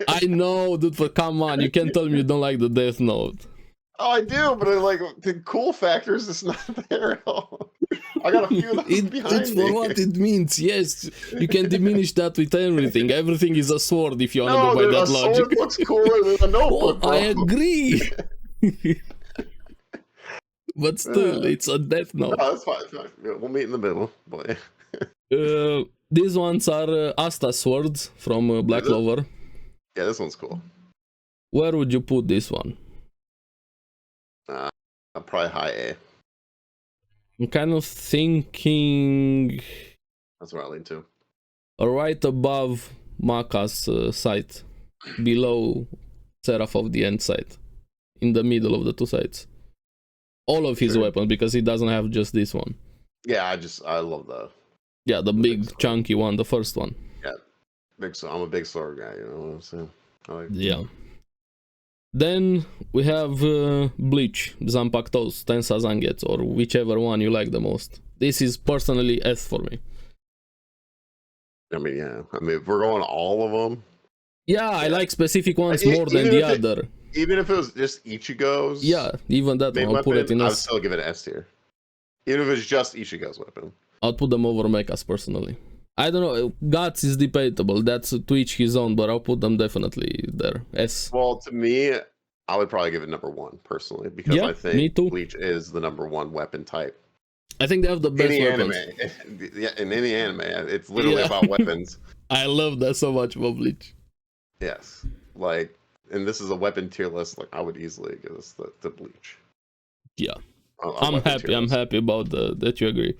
I know, dude, but come on, you can't tell me you don't like the Death Note. Oh, I do, but like the cool factor is just not there at all. I got a few of those behind It's for what it means. Yes, you can diminish that with everything. Everything is a sword if you want to go by that logic. Sword looks cooler than a notebook. I agree. But still, it's a Death Note. No, that's fine. We'll meet in the middle. But these ones are Asta swords from Black Clover. Yeah, this one's cool. Where would you put this one? Probably high A. I'm kind of thinking... That's where I lean to. Right above Maka's sight. Below Seraph of the End sight. In the middle of the two sides. All of his weapons, because he doesn't have just this one. Yeah, I love the... Yeah, the big chunky one, the first one. Yeah, I'm a big sword guy, you know what I'm saying? Yeah. Then we have Bleach, Zanpakuto's Tensa Zangetsu, or whichever one you like the most. This is personally S for me. I mean, yeah. If we're going all of them... Yeah, I like specific ones more than the other. Even if it was just Ichigo's... Yeah, even that one, I'll put it in S. I'd still give it an S tier. Even if it's just Ichigo's weapon. I'll put them over Mechas personally. I don't know, Guts is debatable, that's to each his own, but I'll put them definitely there. S. Well, to me, I would probably give it number 1, personally, because I think Bleach is the number 1 weapon type. I think they have the best weapons. In any anime, it's literally about weapons. I love that so much about Bleach. Yes. Like, and this is a weapon tier list, like, I would easily give this the Bleach. Yeah. I'm happy about that you agree.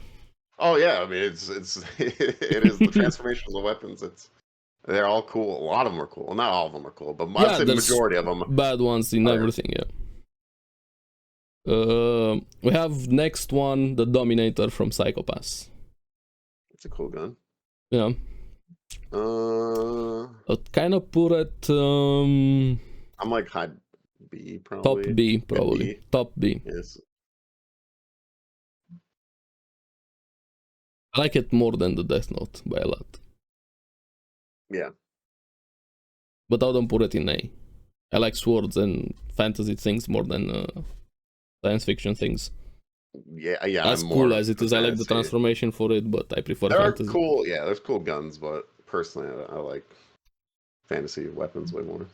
Oh yeah, I mean it is the transformations of weapons. They're all cool. A lot of them are cool. Not all of them are cool, but I'd say the majority of them. Bad ones in everything. Yeah. We have next one, the Dominator from Psycho-Pass. It's a cool gun. Yeah. I'd kind of put it. I'm like high B probably. Top B probably. B. Top B. Yes. I like it more than the Death Note by a lot. Yeah. But I don't put it in A. I like swords and fantasy things more than science fiction things. Yeah, As I'm cool more as it for is, I like the fantasy. transformation for it, but I prefer There are fantasy. cool, yeah, there's cool guns, but personally, I like fantasy weapons way more.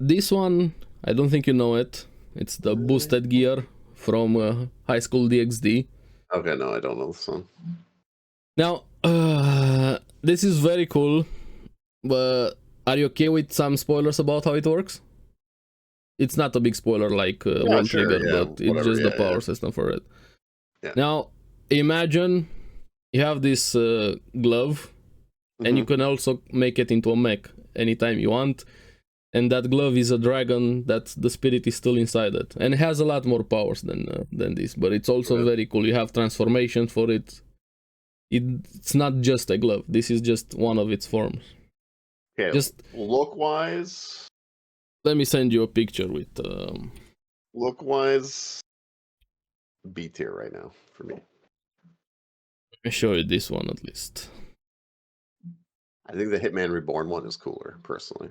This one, I don't think you know it. It's the boosted gear from High School DxD. Okay, no, I don't know this one. Now, this is very cool, but are you okay with some spoilers about how it works? It's not a big spoiler like Yeah, World sure, Trigger, yeah, but it's whatever, just the yeah, power yeah, system for it. yeah. Now, imagine you have this glove, and you Mm-hmm. can also make it into a mech anytime you want. And that glove is a dragon that the spirit is still inside it, and it has a lot more powers than this. But it's also Okay. very cool. You have transformations for it. It's not just a glove. This is just one of its forms. Okay, Just look-wise, let me send you a picture with. look-wise, B tier right now for me. Let me show you this one at least. I think the Hitman Reborn one is cooler, personally.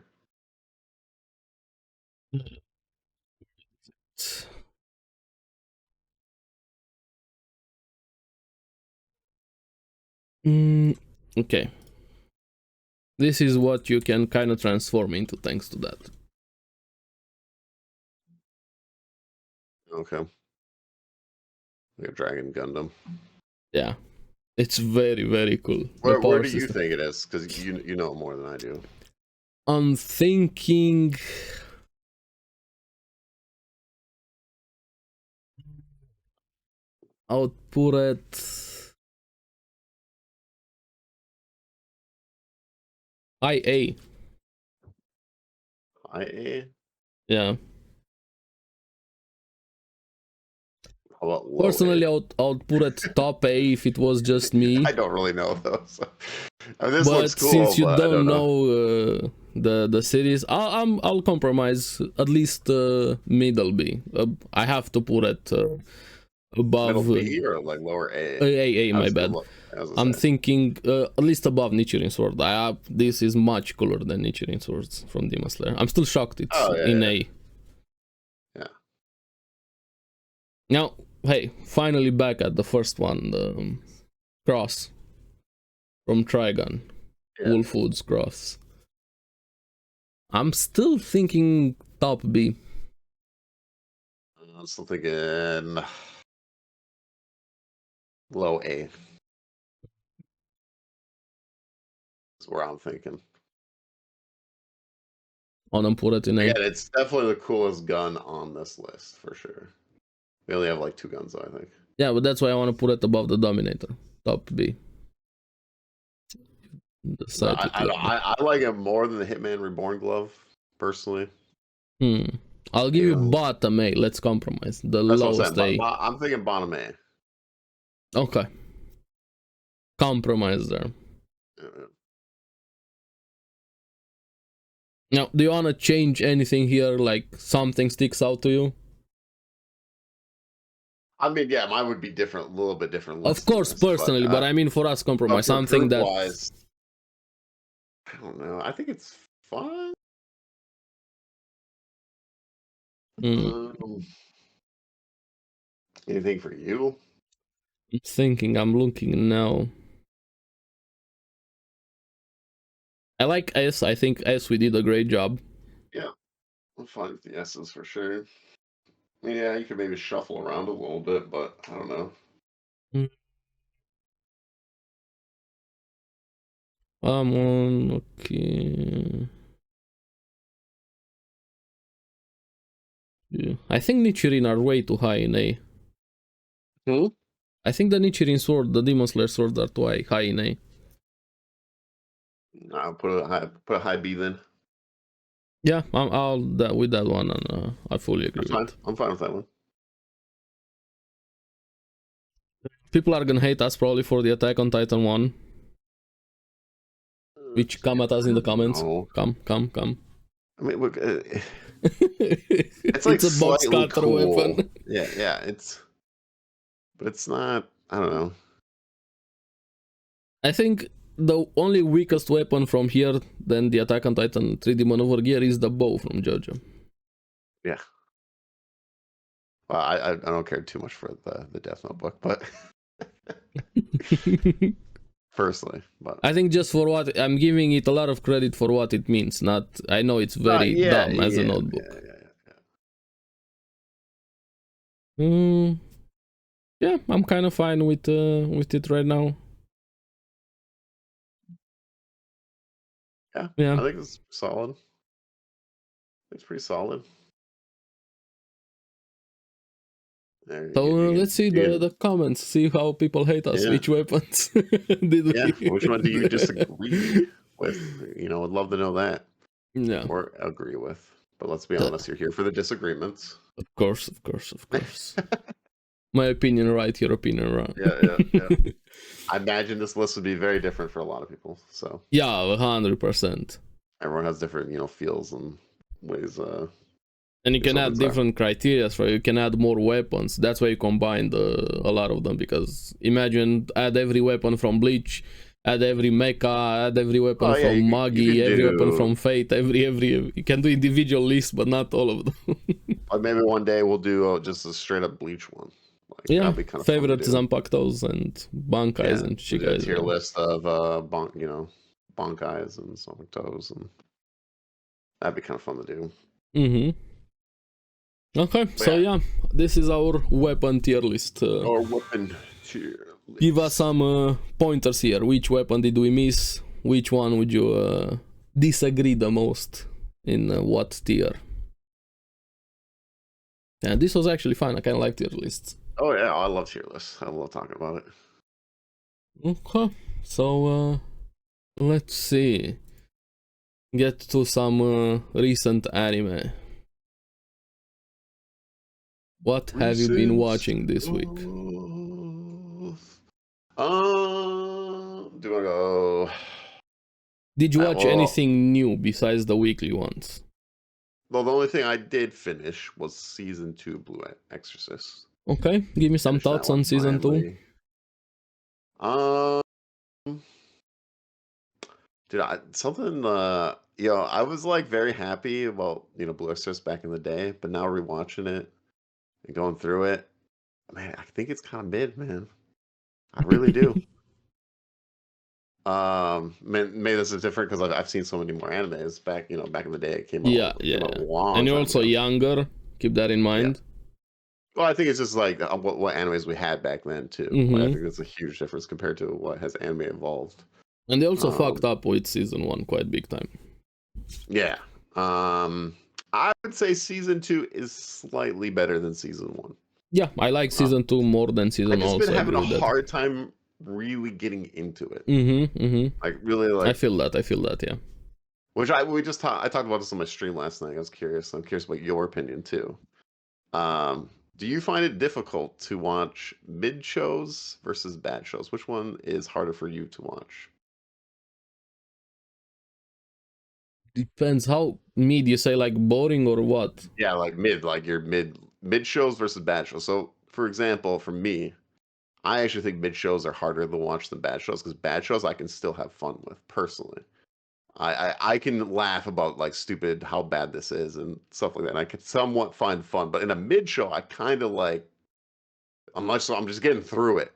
Okay. This is what you can kind of transform into thanks to that. Okay. Like a Dragon Gundam. Yeah. It's very, very cool. The Where power do you system. think it is? Because you know more than I do. I'm thinking. I would put it. IA. IA? Yeah. How about low Personally, A? I would put it top A if it was just me. I don't really know though. So. I mean, this looks But cool, since you but I don't don't know. know the series, I'll compromise at least middle B. I have to put it Middle above B or like lower A? A. I My was gonna bad. look. I was gonna I'm say. thinking at least above Nichiren Sword. This is much cooler than Nichiren Swords from Demon Slayer. I'm still shocked it's Oh yeah, in yeah. A. Yeah. Now, hey, finally back at the first one, the cross from Trigon, Yeah. Wolf Woods cross. I'm still thinking top B. I'm still thinking low A. That's where I'm thinking. On put it in A. Again, it's definitely the coolest gun on this list for sure. We only have like 2 guns, though, I think. Yeah, but that's why I want to put it above the Dominator, top B. Decide to click. I like it more than the Hitman Reborn glove, personally. I'll give you bottom A. Let's compromise. The That's what I'm lowest saying. A. I'm thinking bottom A. Okay. Compromise there. Yeah. Now, do you want to change anything here? Like something sticks out to you? I mean, yeah, mine would be different, a little bit different. Of course, personally, but I mean for us, compromise. For Something that. wise, I don't know. I think it's fun. Anything for you? I'm thinking, I'm looking now. I like S. I think S, we did a great job. Yeah, I'm fine with the S's for sure. I mean, yeah, you could maybe shuffle around a little bit, but I don't know. I'm on, okay. Yeah. I think Nichirin are way too high in A. I think the Nichirin sword, the Demon Slayer swords are too high in A. I'll put a high B then. Yeah, I'll with that one, and I fully agree with it. I'm fine with that one. People are gonna hate us probably for the Attack on Titan one. Which come at us in the comments. No. Come. I mean, look, it's like a box cutter cool. weapon. Yeah, but it's not. I don't know. I think the only weakest weapon from here than the Attack on Titan 3D maneuver gear is the bow from JoJo. Yeah. Well, I don't care too much for the Death Note book, but personally, but I think just for what I'm giving it a lot of credit for what it means. Not, I know it's very dumb as a notebook. Yeah, I'm kind of fine with it right now. Yeah, I think it's solid. It's pretty solid. So let's see the comments, see how people hate us. Which weapons did we? Which one do you disagree with? I'd love to know that. Yeah. Or agree with. But let's be honest, you're here for the disagreements. Of course. My opinion right, your opinion wrong. Yeah. I imagine this list would be very different for a lot of people. So yeah, 100%. Everyone has different, feels and ways. And you can add different criteria, so you can add more weapons. That's why you combine a lot of them. Because imagine add every weapon from Bleach, add every mecha, add every weapon from Magi, every weapon from Fate. Every you can do individual lists, but not all of them. Or maybe one day we'll do just a straight up Bleach one. That'd be kind of favorite Zanpakutos and Bankais and Shigais. Tier list of Bankais and Zanpakutos, and that'd be kind of fun to do. Okay, so this is our weapon tier list. Our weapon tier list. Give us some pointers here. Which weapon did we miss? Which one would you disagree the most? In what tier? Yeah, this was actually fun. I kind of like tier lists. Oh yeah, I love tier lists. I love talking about it. Okay, so let's see. Get to some recent anime. What have you been watching this week? Do I go? Did you watch anything new besides the weekly ones? Well, the only thing I did finish was season 2 Blue Exorcist. Okay, give me some thoughts on season 2. Dude, I was like very happy about Blue Exorcist back in the day, but now rewatching it and going through it, man, I think it's kind of mid, man. I really do. Maybe this is different because I've seen so many more animes back in the day. It came out. And you're also younger. Keep that in mind. Yeah. Well, I think it's just like what animes we had back then too. I think that's a huge difference compared to what has anime evolved. And they also fucked up with season 1 quite big time. Yeah. I would say season 2 is slightly better than season 1. Yeah, I like season 2 more than season 1. I've just been having a hard time really getting into it. Like really, like I feel that, yeah. Which I talked about this on my stream last night. I was curious. I'm curious about your opinion too. Do you find it difficult to watch mid shows versus bad shows? Which one is harder for you to watch? Depends how mid you say, like boring or what? Yeah, like mid, like your mid shows versus bad shows. So, for example, for me, I actually think mid shows are harder to watch than bad shows because bad shows I can still have fun with personally. I can laugh about like stupid how bad this is and stuff like that. And I can somewhat find fun, but in a mid show, I kind of like. I'm just getting through it.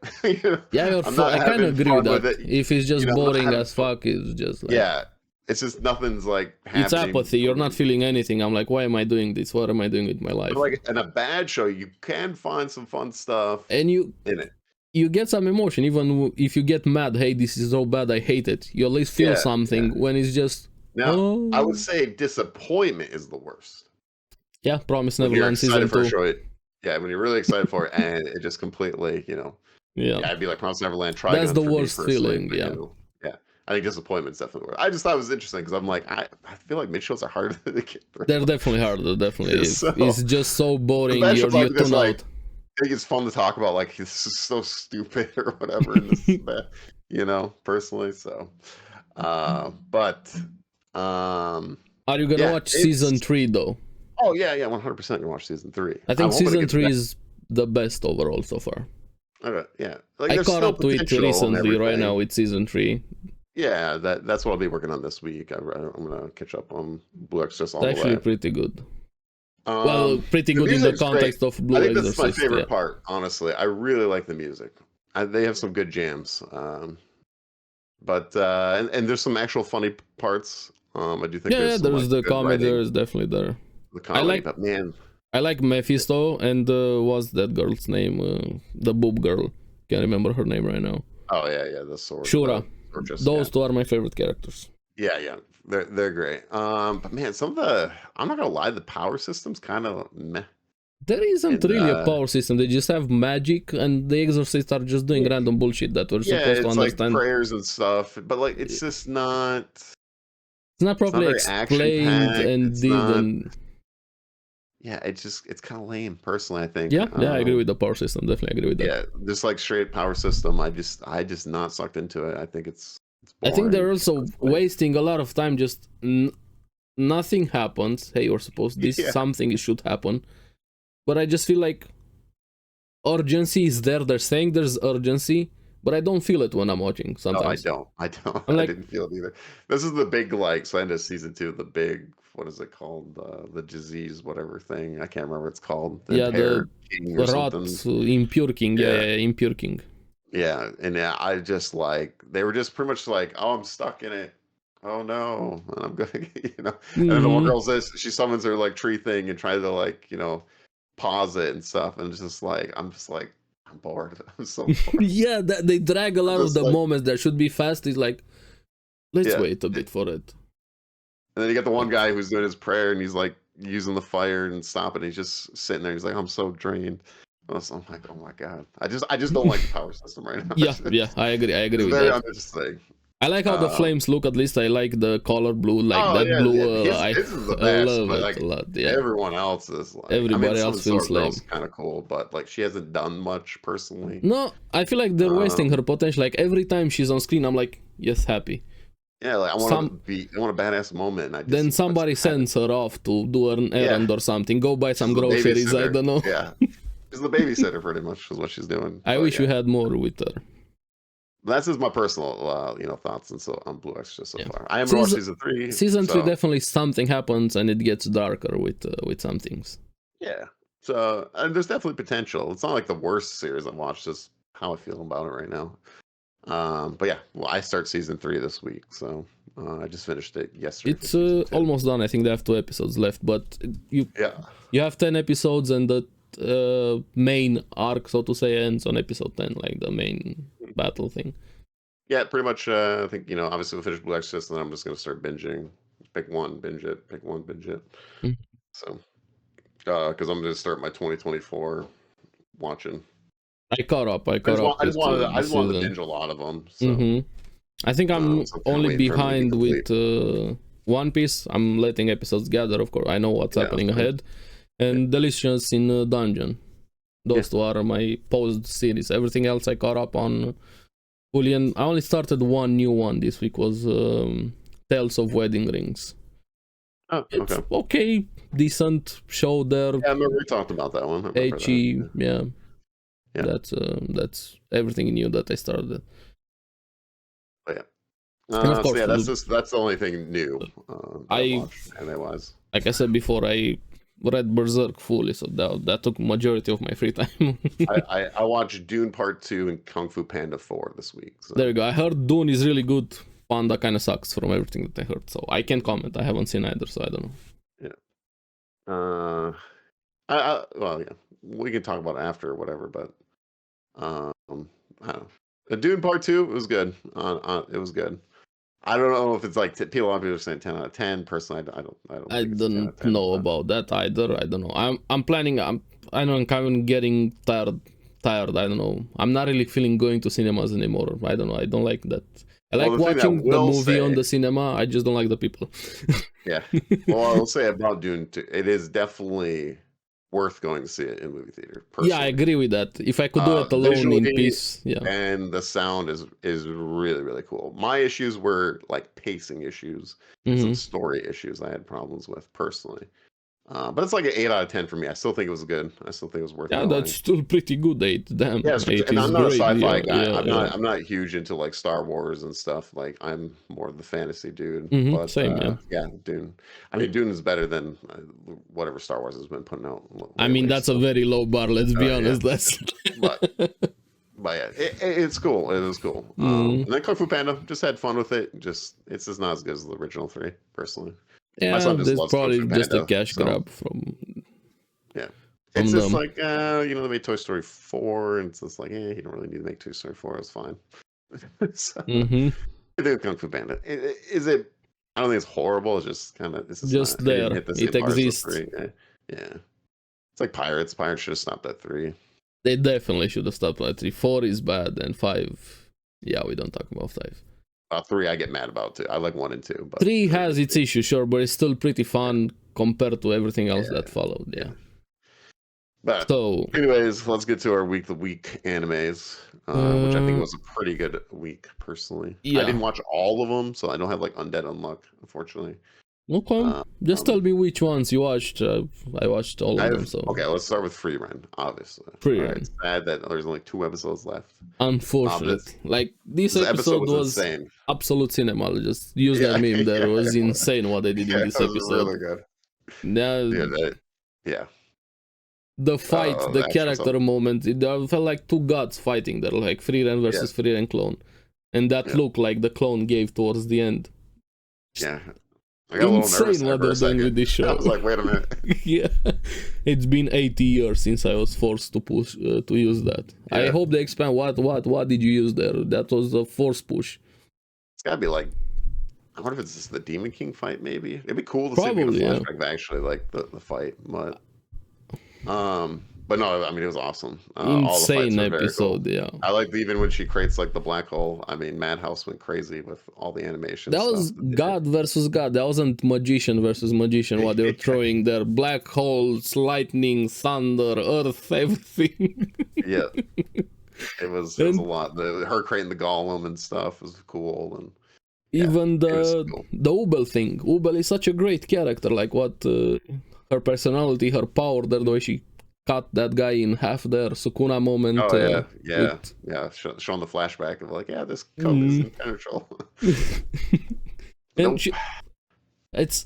Yeah, I kind of agree with that. If it's just boring as fuck, it's just like it's just nothing's like happening. It's apathy. You're not feeling anything. I'm like, why am I doing this? What am I doing with my life? But like in a bad show, you can find some fun stuff, and in it. You get some emotion, even if you get mad. Hey, this is so bad. I hate it. You at least feel something when it's just. Now, I would say disappointment is the worst. Yeah, Promise Neverland season 2. Yeah, when you're really excited for it and it just completely, I'd be like Promise Neverland. That's the worst feeling. Yeah. I think disappointment's definitely worse. I just thought it was interesting because I'm like, I feel like mid shows are harder to get through. They're definitely harder. Definitely, it's just so boring. You're tune out. I think it's fun to talk about, like, this is so stupid or whatever, and this is bad, personally. So, are you gonna watch season 3 though? Oh yeah, 100% gonna watch season 3. I think season 3 is the best overall so far. Okay, yeah. Like, I caught up to it recently right now with season 3. Yeah, that's what I'll be working on this week. I'm gonna catch up on Blue Exorcist all It's the actually way. pretty good. Well, pretty The good in the music's great. context of I Blue think this is my Exorcist, yeah. favorite part, honestly. I really like the music. They have some good jams. But and there's some actual funny parts. I do think Yeah, there's yeah, some like there's the good comedy, writing, there is definitely there. the I comedy. like But man, I like Mephisto and what's that girl's name? The boob girl. Can't remember her name right now. oh yeah, the sword, Shura. just yeah, Those two are my favorite characters. yeah, they're great. But man, some of the I'm not gonna lie, the power system's kind of meh. There isn't And really a power system. They just have magic, and the exorcists are just doing random bullshit that we're yeah, supposed to it's like understand. prayers and stuff, but like it's just not. It's not It's not properly very action explained packed. and It's not. didn't. Yeah, it's kind of lame, personally. I think. Yeah, I agree with the power system. Definitely agree with that. Yeah, just like straight power system. I just not sucked into it. I think it's I think boring. they're also wasting a lot of time. Just nothing happens. Hey, you're supposed this Yeah. something should happen, but I just feel like urgency is there. They're saying there's urgency, but I don't feel it when I'm watching No, I sometimes. don't. I I'm like, didn't feel it either. This is the big like so end of season 2. The big what is it called? The disease, whatever thing. I can't remember what it's called. The yeah, the impaired king or rot, something. impure king. Yeah. Impure king. Yeah, and yeah, I just like they were just pretty much like, oh, I'm stuck in it. Oh no, and I'm going, And then the one girl says she summons her like tree thing and tries to like pause it and stuff, and it's just like I'm bored. I'm so bored. Yeah, they drag a lot of the like, moments that should be fast. It's like, let's yeah. wait a bit for it. And then you got the one guy who's doing his prayer and he's like using the fire and stopping. He's just sitting there. He's like, I'm so drained. I'm like, oh my god. I just don't like the power system right now. Yeah, I agree. I agree It's with very that. uninteresting. I like how the flames look. At least I like the color blue, like that blue. His is the I best, love but it like a lot. Yeah, everyone else is like. everybody else feels lame. Kind of cool, but like she hasn't done much personally. No, I feel like they're wasting her potential. Like every time she's on screen, I'm like, yes, happy. Yeah, like I want a badass moment. And then somebody sends her off to do an errand or something. Go buy some groceries. I don't know. Yeah, she's the babysitter pretty much is what she's doing. I wish we had more with her. That's just my personal, thoughts on Blue Exorcist so far. I haven't watched season 3. Season 3 definitely something happens and it gets darker with some things. Yeah, so and there's definitely potential. It's not like the worst series I've watched. Just how I feel about it right now. But yeah, well, I start season 3 this week, so I just finished it yesterday. It's almost done. I think they have 2 episodes left, but you have 10 episodes and the main arc, so to say, ends on episode 10, like the main battle thing. Yeah, pretty much. I think obviously we'll finish Blue Exorcist, and then I'm just gonna start binging. Pick one, binge it. Pick one, binge it. Mm-hmm. So, because I'm gonna start my 2024 watching. I caught up. I just wanted to binge a lot of them. So. I think I'm only behind with One Piece. I'm letting episodes gather. Of course, I know what's happening ahead. And Delicious in Dungeon. Those two are my paused series. Everything else I caught up on fully. And I only started one new one this week. Was Tales of Wedding Rings. Oh, it's okay, decent show there. Yeah, I remember we talked about that one. Yeah. That's everything new that I started. But yeah. Course, that's the only thing new I watched anime-wise. Like I said before, I read Berserk fully, so that took majority of my free time. I watched Dune Part 2 and Kung Fu Panda 4 this week. So. There you go. I heard Dune is really good. Panda kind of sucks from everything that I heard, so I can't comment. I haven't seen either, so I don't know. Yeah. Well, yeah, we can talk about it after or whatever, but I don't know. The Dune Part 2 was good. It was good. I don't know if it's like a lot of people are saying 10 out of 10. Personally, I don't know about that either. I don't know. I'm planning. I know I'm kind of getting tired. I don't know. I'm not really feeling going to cinemas anymore. I don't know. I don't like that. I like watching the movie on the cinema. I just don't like the people. Yeah. Well, I'll say about Dune 2, it is definitely worth going to see it in movie theater. Personally. Yeah, I agree with that. If I could do it alone in peace, yeah. And the sound is really, really cool. My issues were like pacing issues, some story issues I had problems with personally. But it's like an 8 out of 10 for me. I still think it was good. I still think it was worth Yeah, going. that's still pretty good. 8, damn. Yeah, 8 and is I'm not a great. sci-fi Yeah, guy. yeah, I'm yeah. not. I'm not huge into like Star Wars and stuff. Like I'm more of the fantasy dude. Mm-hmm, But same, yeah. yeah, Dune. I mean, Dune is better than whatever Star Wars has been putting out I mean, lately. that's a very low bar. Let's be Yeah, honest. That's. but yeah, it's cool. It is cool. And then Kung Fu Panda, just had fun with it. It's just not as good as the original 3, personally. My Yeah, son just there's loves Kung probably Fu just a Panda. cash So grab from yeah, it's just them. like they made Toy Story 4, and it's just like, you don't really need to make Toy Story 4. It's fine. So, Mm-hmm. I think Kung Fu Panda is it. I don't think it's horrible. It's just kind of this is Just not. It didn't there. hit the same It bars as exists. 3. Yeah, it's like Pirates. Pirates should have stopped at 3. They definitely should have stopped at 3. 4 is bad, and 5. Yeah, we don't talk about 5. 3 I get mad about too. I like 1 and 2, but 3 has its issues, sure, but it's still pretty fun compared to everything else that followed. Yeah. But So, anyways, let's get to our week of the week animes, which I think was a pretty good week personally. yeah. I didn't watch all of them, so I don't have like Undead Unluck, unfortunately. Okay, just tell me which ones you watched. I watched all of them. So okay, let's start with Frieren, obviously. Frieren. Right, it's sad that there's only 2 episodes left. Unfortunate. This episode was insane. Absolute cinema. Just use that meme there. It was insane what they did in this episode. Really good. Yeah. The fight, the character moment, it felt like 2 gods fighting there, like Frieren versus Frieren clone. And that look like the clone gave towards the end. Yeah. I got insane what they're doing with this show. I was like, wait a minute. Yeah. It's been 80 years since I was forced to push to use that. Yeah. I hope they expand. What did you use there? That was a force push. It's gotta be like, I wonder if it's just the Demon King fight, maybe. It'd be cool to probably, see the flashback actually like the fight, but no, I mean it was awesome. Insane all the episode, cool. yeah. I like even when she creates like the black hole. I mean, Madhouse went crazy with all the animation. That was God versus God. That wasn't magician versus magician. What they were throwing there: black holes, lightning, thunder, earth, everything. Yeah, it was a lot. Her creating the golem and stuff was cool, and even the Ubel thing. Ubel is such a great character. Like what. Her personality, her power, the way she cut that guy in half there, Sukuna moment. Oh, showing the flashback of like, this code is impenetrable. And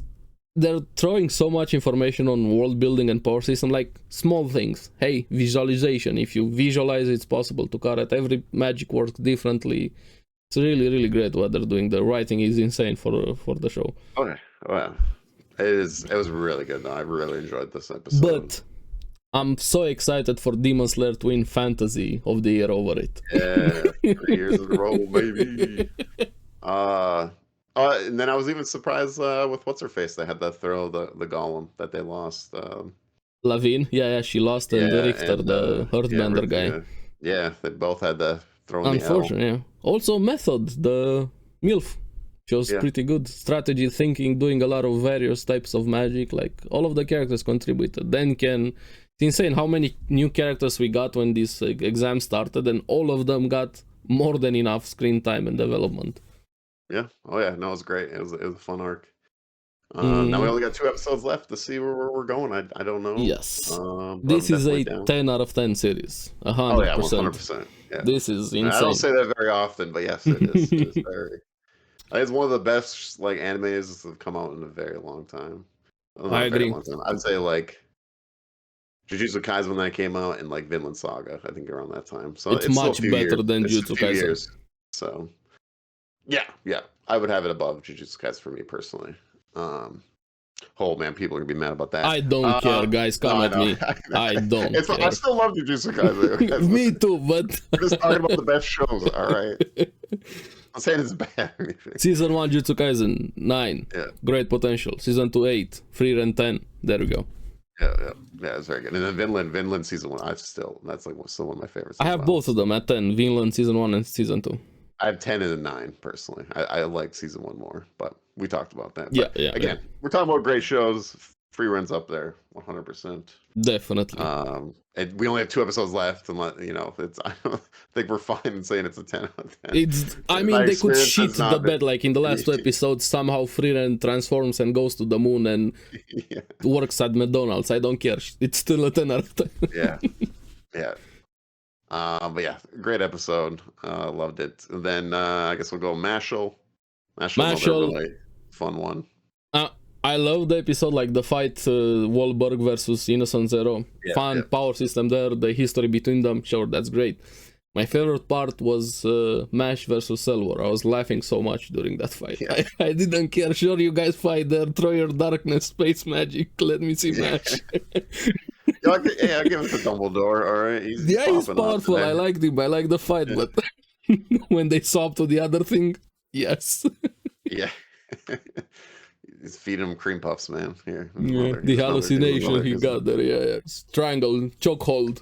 they're throwing so much information on world building and power system, like small things. Hey, visualization. If you visualize, it's possible to cut it. Every magic works differently. It's really, really great what they're doing. The writing is insane for the show. Okay, wow. It was really good though. I really enjoyed this episode. But I'm so excited for Demon Slayer to win Fantasy of the Year over it. Yeah, 3 years in a row, baby. And then I was even surprised with what's her face. They had that throw the golem that they lost. Lavigne, she lost, and Richter, the Earthbender guy. Yeah, they both had the throw in the L. Unfortunately, yeah. Also, Method, the MILF. She was pretty good. Strategy thinking, doing a lot of various types of magic. Like, all of the characters contributed. It's insane how many new characters we got when this exam started, and all of them got more than enough screen time and development. Yeah. Oh, yeah. No, it was great. It was a fun arc. Now we only got 2 episodes left to see where we're going. I don't know. Yes. This is a 10 out of 10 series. 100%. Oh, yeah, 100%. Yeah. This is insane. I don't say that very often, but yes, it is. It is very... It's one of the best like animes that have come out in a very long time. I agree. I'd say like Jujutsu Kaisen when that came out, and like Vinland Saga, I think around that time. So it's much better than Jujutsu Kaisen. So yeah, I would have it above Jujutsu Kaisen for me personally. Oh man, people are gonna be mad about that. I don't care, guys. Come at me. I don't care. I still love Jujutsu Kaisen. Me too, but we're just talking about the best shows. All right. I'm saying it's bad. Season 1 Jujutsu Kaisen 9. Yeah. Great potential. Season 2 8. Frieren 10. There we go. Yeah, it's very good. And then Vinland season 1. That's like still one of my favorites. I have both of them at 10. Vinland season 1 and season 2. I have 10 and a 9 personally. I like season 1 more, but we talked about that. But again, we're talking about great shows. Frieren's up there, 100%. Definitely. And we only have 2 episodes left, and it's I don't think we're fine in saying it's a 10 out of 10. I mean, My they could experience shit has the not bed, been. like in the last 2 episodes, somehow Frieren transforms and goes to the moon and Yeah, works at McDonald's. I don't care. It's still a 10 out of 10. yeah, yeah. But yeah, great episode. Loved it. And then I guess we'll go MASHLE. MASHLE, another MASHLE. really fun one. I love the episode, like the fight, Wahlberg versus Innocent Zero. Yeah, Fun yeah. power system there, the history between them. Sure, that's great. My favorite part was MASH versus Selvor. I was laughing so much during that fight. Yeah. I didn't care. Sure, you guys fight there. Throw your darkness, space magic. Let me see MASH. I'll give it to Dumbledore. All right, he's powerful. I liked him. I like the fight, but when they swap to the other thing, yes. Yeah. He's feeding him cream puffs, man. Here, Yeah, the hallucination he got there. Yeah. Triangle, chokehold.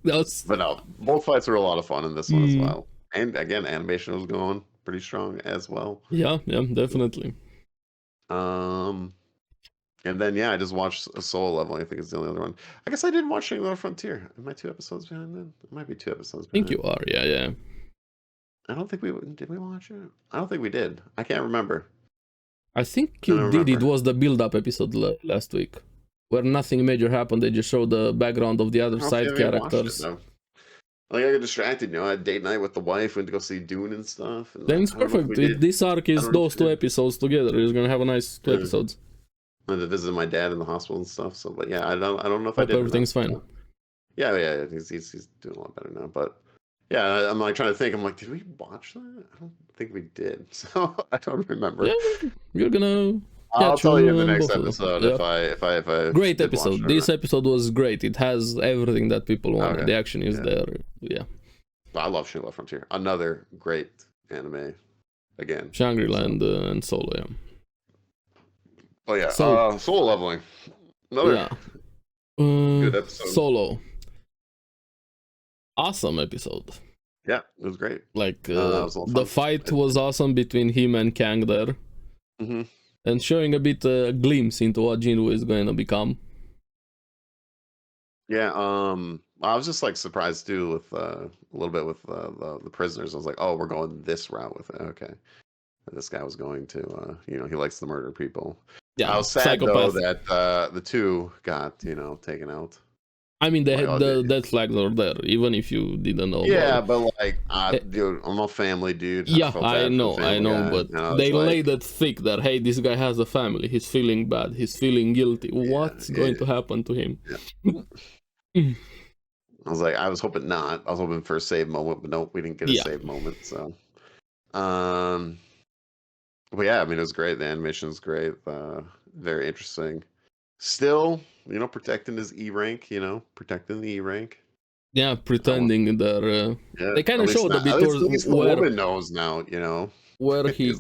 But no, both fights were a lot of fun in this one as well. And again, animation was going pretty strong as well. Yeah, definitely. And then I just watched a Solo Leveling. I think it's the only other one. I guess I didn't watch Shangri-La Frontier. Am I 2 episodes behind then? It might be 2 episodes behind. I think you are. Yeah. I don't think did we watch it? I don't think we did. I can't remember. I think you did. It was the build-up episode last week, where nothing major happened. They just showed the background of the other side characters. I got distracted, I had date night with the wife, went to go see Dune and stuff. And then it's perfect. This arc is those 2 episodes together. You're gonna have a nice 2 episodes. I had to visit my dad in the hospital and stuff. So, but I don't know if I did. Everything's fine. Yeah. He's doing a lot better now. But yeah, I'm like trying to think. I'm like, did we watch that? I don't think we did. So I don't remember. Yeah, you're gonna. I'll tell you in the next episode if I. Great episode. This episode was great. It has everything that people wanted. Okay. The action is there. Yeah. I love Shangri-La Frontier. Another great anime. Again. Shangri-La and Solo. Yeah. Oh yeah. Solo Leveling. Another good episode. Solo. Awesome episode. Yeah, it was great. Like the fight was awesome between him and Kang there. Mm-hmm. And showing a bit a glimpse into what Jinwoo is going to become. Yeah, I was just like surprised too with a little bit with the prisoners. I was like, oh, we're going this route with it. Okay, this guy was going to, he likes to murder people. Yeah, I was sad though that the 2 got taken out. I mean, the death flags are there, even if you didn't know. Yeah, but like, dude, I'm a family dude. Yeah, I know, but they laid it thick that, hey, this guy has a family. He's feeling bad. He's feeling guilty. What's going to happen to him? Yeah. I was like, I was hoping not. I was hoping for a save moment, but nope, we didn't get a save moment. So, but yeah, I mean, it was great. The animation was great. Very interesting. Still, protecting his E rank, protecting the E rank. Yeah, pretending they're. They kind of showed a bit towards where the woman knows now, where he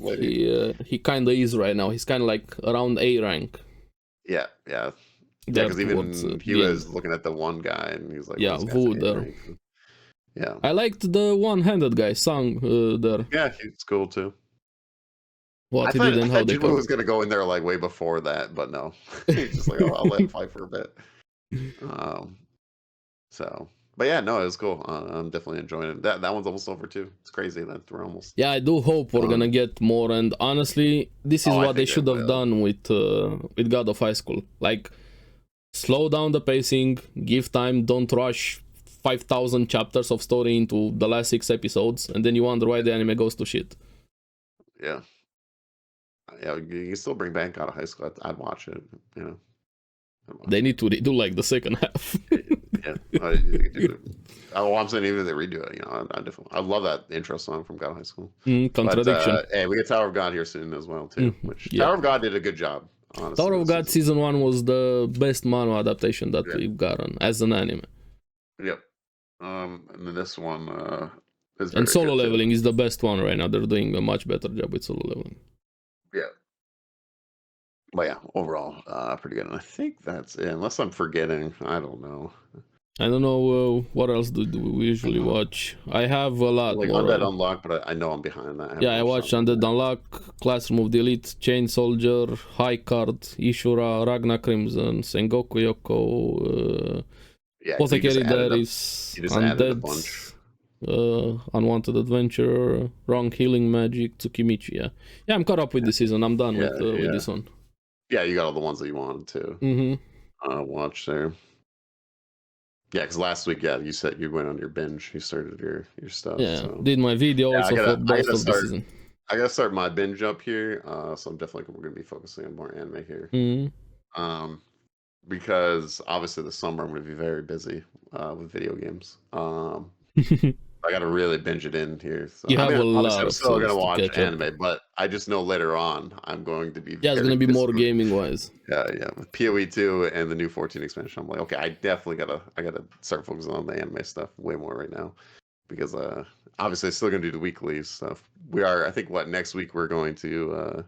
kind of is right now. He's kind of like around A rank. Yeah. Because even he was looking at the one guy and he was like, Wu there. Yeah. I liked the one-handed guy, Sang there. Yeah, he's cool too. What he did and how they Jinwoo was going to go in there like way before that, but no. He's just like, I'll let him fight for a bit. But yeah, no, it was cool. I'm definitely enjoying it. That one's almost over too. It's crazy that we're almost. Yeah, I do hope we're gonna get more. And honestly, this is what they should have done with God of High School. Like, slow down the pacing, give time, don't rush 5,000 chapters of story into the last 6 episodes, and then you wonder why the anime goes to shit. Yeah. Yeah, you can still bring back God of High School. I'd watch it, They need to redo like the second half. I'm saying even if they redo it, I love that intro song from God of High School. Contradiction. But, hey, we get Tower of God here soon as well too. Tower of God did a good job. Honestly, Tower of God season 1 was the best manga adaptation that we've gotten as an anime. Yep. And then this one is. And Solo Leveling is the best one right now. They're doing a much better job with Solo Leveling. Yeah. But yeah, overall, pretty good. And I think that's it. Unless I'm forgetting, I don't know. I don't know what else do we usually watch. I have a lot Like more. Undead Unlock, but I know I'm behind that. Yeah, I watched Undead Unlock, Classroom of the Elite, Chain Soldier, High Card, Ishura, Ragna Crimson, Sengoku Yoko, Yeah, Apothecary Diaries, you just added a Undead, bunch. Unwanted Adventure, Wrong Healing Magic, Tsukimichi. Yeah, I'm caught up with this season. I'm done with this one. Yeah, you got all the ones that you wanted to watch there. Yeah, because last week, you said you went on your binge. You started your stuff. Yeah, so. did my video also for both of the season. I gotta start my binge up here. So I'm definitely we're gonna be focusing on more anime here. Because obviously the summer I'm gonna be very busy with video games. I gotta really binge it in here. So you have a lot I'm of still gonna watch anime, up. But I just know later on I'm going to be it's gonna be more gaming wise. Yeah, with PoE 2 and the new 14 expansion, I'm like, okay, I gotta start focusing on the anime stuff way more right now, because obviously still gonna do the weekly stuff. I think next week we're going to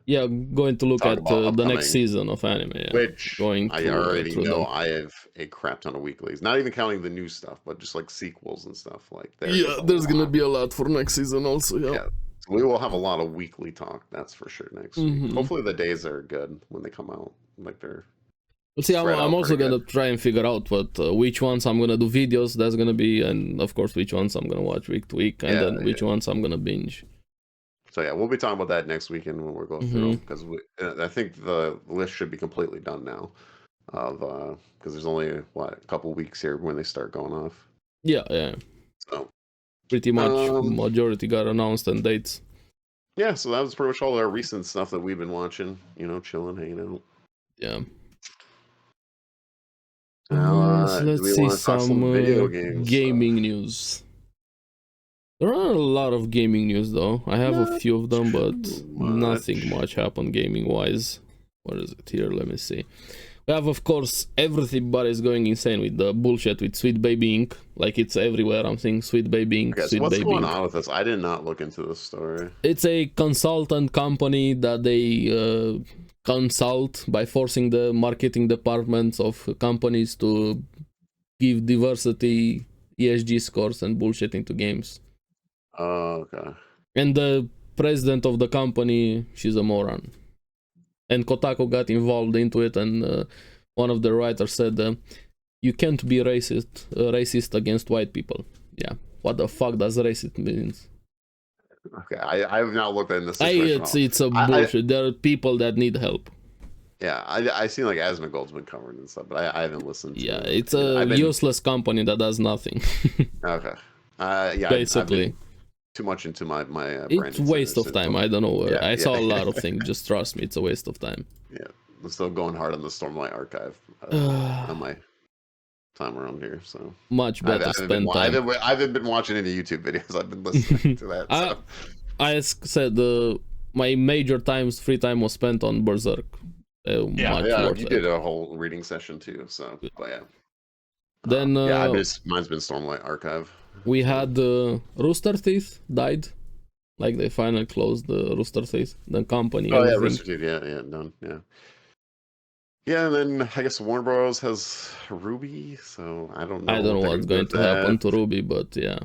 going to look at the next season of anime, which I already know. them. I have a crap ton of weeklies, not even counting the new stuff, but just like sequels and stuff like that. There's gonna be a lot for next season also. Yeah, so we will have a lot of weekly talk, that's for sure, next week. Hopefully the days are good when they come out, like they're see, I'm also gonna try and figure out which ones I'm gonna do videos, that's gonna be, and of course which ones I'm gonna watch week to week, and then which ones I'm gonna binge. So we'll be talking about that next weekend when we're going through, because I think the list should be completely done now, because there's only a couple weeks here when they start going off. Yeah. So pretty much majority got announced and dates. Yeah, so that was pretty much all our recent stuff that we've been watching. Chilling, hanging out. Yeah. Now, so let's see some video games, gaming news. There are a lot of gaming news though. I have a few of them, but nothing much happened gaming wise. What is it here? Let me see. We have, of course, everybody's going insane with the bullshit with Sweet Baby Inc. Like, it's everywhere. I'm seeing Sweet Baby Inc. Okay, so what's going on with this? I did not look into this story. It's a consultant company that they consult by forcing the marketing departments of companies to give diversity, ESG scores, and bullshit into games. Oh, okay. And the president of the company, she's a moron. And Kotaku got involved into it, and one of the writers said, you can't be racist against white people. Yeah, what the fuck does racist means? Okay, I have not looked into this situation. It's a bullshit. There are people that need help. Yeah, I seen like Asmongold's been covered and stuff, but I haven't listened to it. It's a useless company that does nothing. Okay. Basically. I've been too much into my it's waste of time. I don't know. I saw a lot of things. Just trust me, it's a waste of time. Yeah, I'm still going hard on the Stormlight archive on my time around here. So much better spend time. I haven't been watching any YouTube videos. I've been listening to that. So. I said my major free time was spent on Berserk. You did a whole reading session too. So, but yeah. Then mine's been Stormlight archive. We had Rooster Teeth died, like they finally closed the Rooster Teeth, the company. Oh yeah, Rooster Teeth, done, yeah. And then I guess Warner Bros has Ruby, so I don't know what's going to happen to Ruby, but yeah,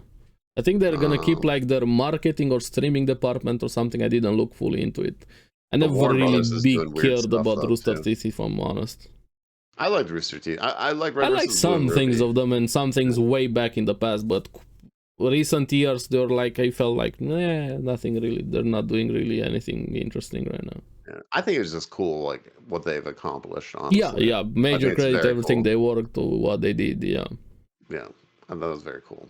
I think they're gonna keep like their marketing or streaming department or something. I didn't look fully into it. I never really cared about Rooster Teeth, if I'm honest. I liked Rooster Teeth. I like some things of them and some things way back in the past, but recent years they're like, I felt like nothing really. They're not doing really anything interesting right now. Yeah, I think it's just cool, like what they've accomplished. Honestly. Yeah. Major credit everything they worked to what they did. Yeah, I thought it was very cool.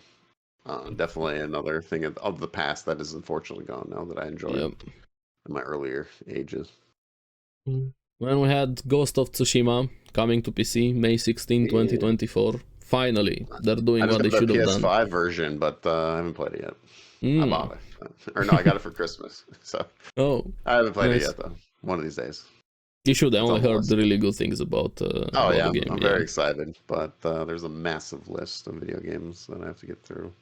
Definitely another thing of the past that is unfortunately gone now that I enjoyed in my earlier ages. When we had Ghost of Tsushima coming to PC May 16, 2024. Finally, they're doing what they should have done. PS5 version, but I haven't played it yet. I bought it. Or no, I got it for Christmas. So I haven't played it yet, though. One of these days. You should. I only heard really good things about the game. I'm very excited, but there's a massive list of video games that I have to get through.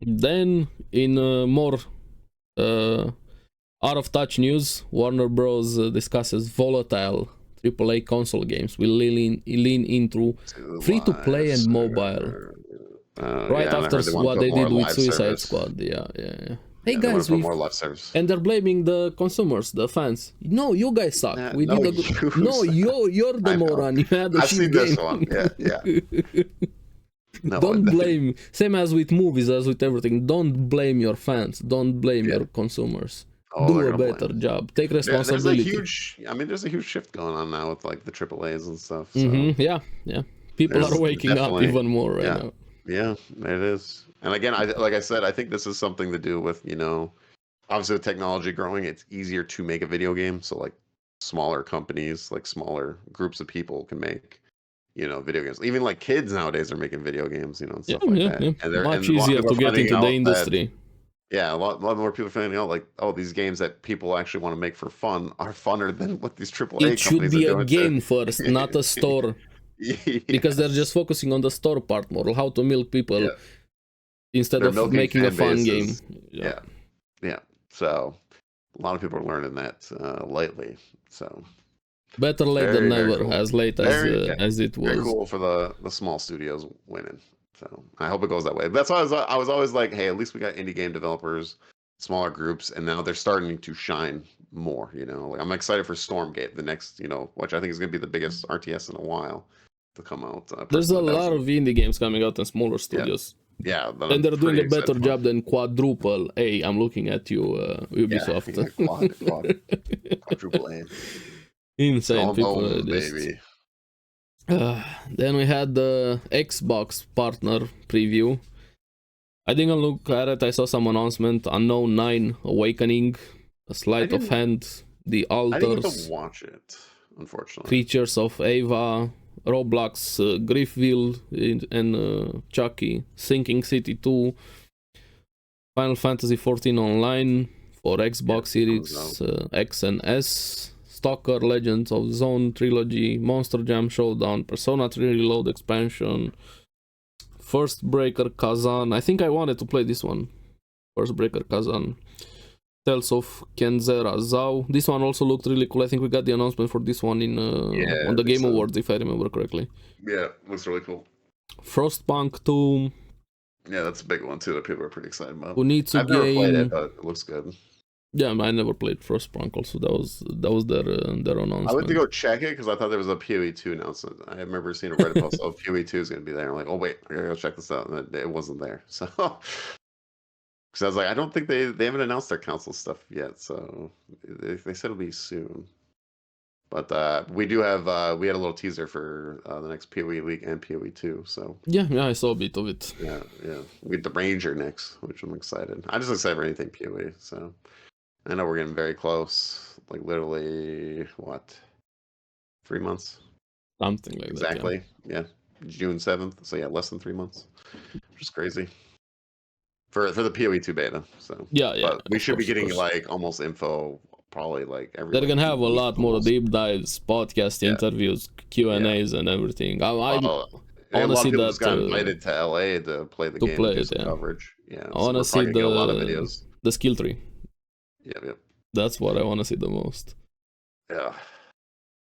Then, in more out-of-touch news, Warner Bros. Discusses volatile AAA console games will lean into free-to-play and mobile. Right Yeah, and I after heard they want to what put they more did with live Suicide service. Squad. Yeah. Hey Yeah, they want guys, to put more live service. and they're blaming the consumers, the fans. No, you guys suck. We No, did a good. No, you're the I know. moron. You had a I've shit seen game. this one. Yeah. No, Don't blame. Same as with movies, as with everything. Don't blame your fans. Don't blame yeah. your consumers. Oh, Do they're a gonna better blame. job. Take There's a responsibility. huge. I mean, there's a huge shift going on now with like the AAAs and stuff. So Yeah. People are waking up even more right now. Yeah, it is. And again, like I said, I think this is something to do with, obviously with technology growing, it's easier to make a video game. So like smaller companies, like smaller groups of people can make, video games. Even like kids nowadays are making video games, and stuff like that. Yeah. And Much a lot of easier people to are get finding into the out industry. a lot more people are finding out like, oh, these games that people actually want to make for fun are funner than what these AAA It should companies be are a doing. game first, not a store. Because they're just focusing on the store part more, how to milk people instead of making a fun game. Yeah. So a lot of people are learning that lately. So better late than never. Cool. As late as it was. Very cool for the small studios winning. So I hope it goes that way. That's why I was always like, hey, at least we got indie game developers, smaller groups, and now they're starting to shine more. Like I'm excited for Stormgate, the next, which I think is going to be the biggest RTS in a while to come out. There's a lot of indie games coming out in smaller studios. Yeah, and they're doing a better job than Quadruple A. I'm looking at you, Ubisoft. Quadruple A. Insane people. Baby. Then we had the Xbox partner preview. I didn't look at it. I saw some announcement: Unknown 9 Awakening, a sleight of hand, the altars. I didn't get to watch it, unfortunately. Creatures of Ava, Roblox, Griffville, and Chucky, Sinking City 2, Final Fantasy 14 Online for Xbox Series X and S, Stalker Legends of Zone Trilogy, Monster Jam Showdown, Persona 3 Reload expansion, First Breaker Kazan. I think I wanted to play this one. First Breaker Kazan. Tales of Kenzera Zao. This one also looked really cool. I think we got the announcement for this one on the Game Awards, if I remember correctly. Yeah, looks really cool. Frostpunk 2. Yeah, that's a big one too that people are pretty excited about. I've never played it, but it looks good. Yeah, I never played Frostpunk also. That was their announcement. I went to go check it because I thought there was a PoE 2 announcement. I remember seeing a Reddit post, PoE 2 is going to be there. I'm like, oh wait, I gotta go check this out. And it wasn't there. So, because I was like, I don't think they haven't announced their console stuff yet. So they said it'll be soon. But we do have we had a little teaser for the next PoE League and PoE 2. So yeah, I saw a bit of it. Yeah. We get the Ranger next, which I'm excited. I'm just excited for anything PoE. So. I know we're getting very close, like literally, 3 months? Something like exactly. that. Exactly, yeah. June 7th, so yeah, less than 3 months, which is crazy. For the PoE 2 beta, so. Yeah. But we should be getting, like, almost info, probably, like, every They're gonna have a lot more deep dives, podcast interviews, Q&As, and everything. I want to see that. Just got invited to LA to play the game, do some coverage. Yeah, I want to see a lot of videos. The skill tree. Yep. That's what I want to see the most. Yeah.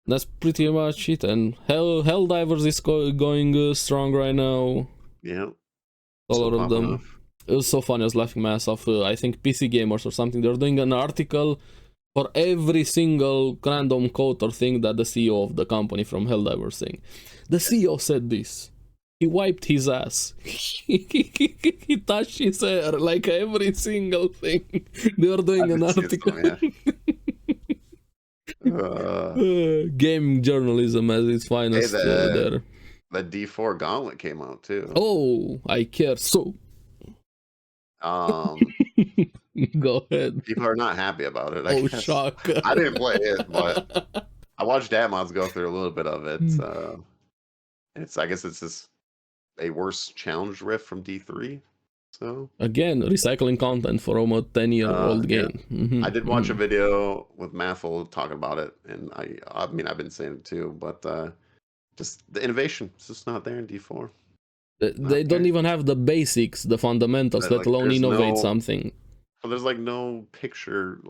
That's pretty much it. And Helldivers is going strong right now. Yeah. A lot of them. It was so funny. I was laughing my ass off. I think PC Gamers or something. They're doing an article for every single random quote or thing that the CEO of the company from Helldivers saying. The CEO said this. He wiped his ass. He touched his hair, like every single thing. They were doing an article. Game journalism at its finest there. The D4 Gauntlet came out too. Oh, I care so. Go ahead. People are not happy about it. I guess. Shock. I didn't play it, but I watched Datmods go through a little bit of it. I guess it's just a worse challenge riff from D3. So again, recycling content for almost 10-year-old game. Yeah. Mm-hmm. I did watch a video with MASHLE talking about it, and I mean I've been saying it too, but just the innovation is just not there in D4. They don't even have the basics, the fundamentals, let alone innovate something. Well, there's like no picture,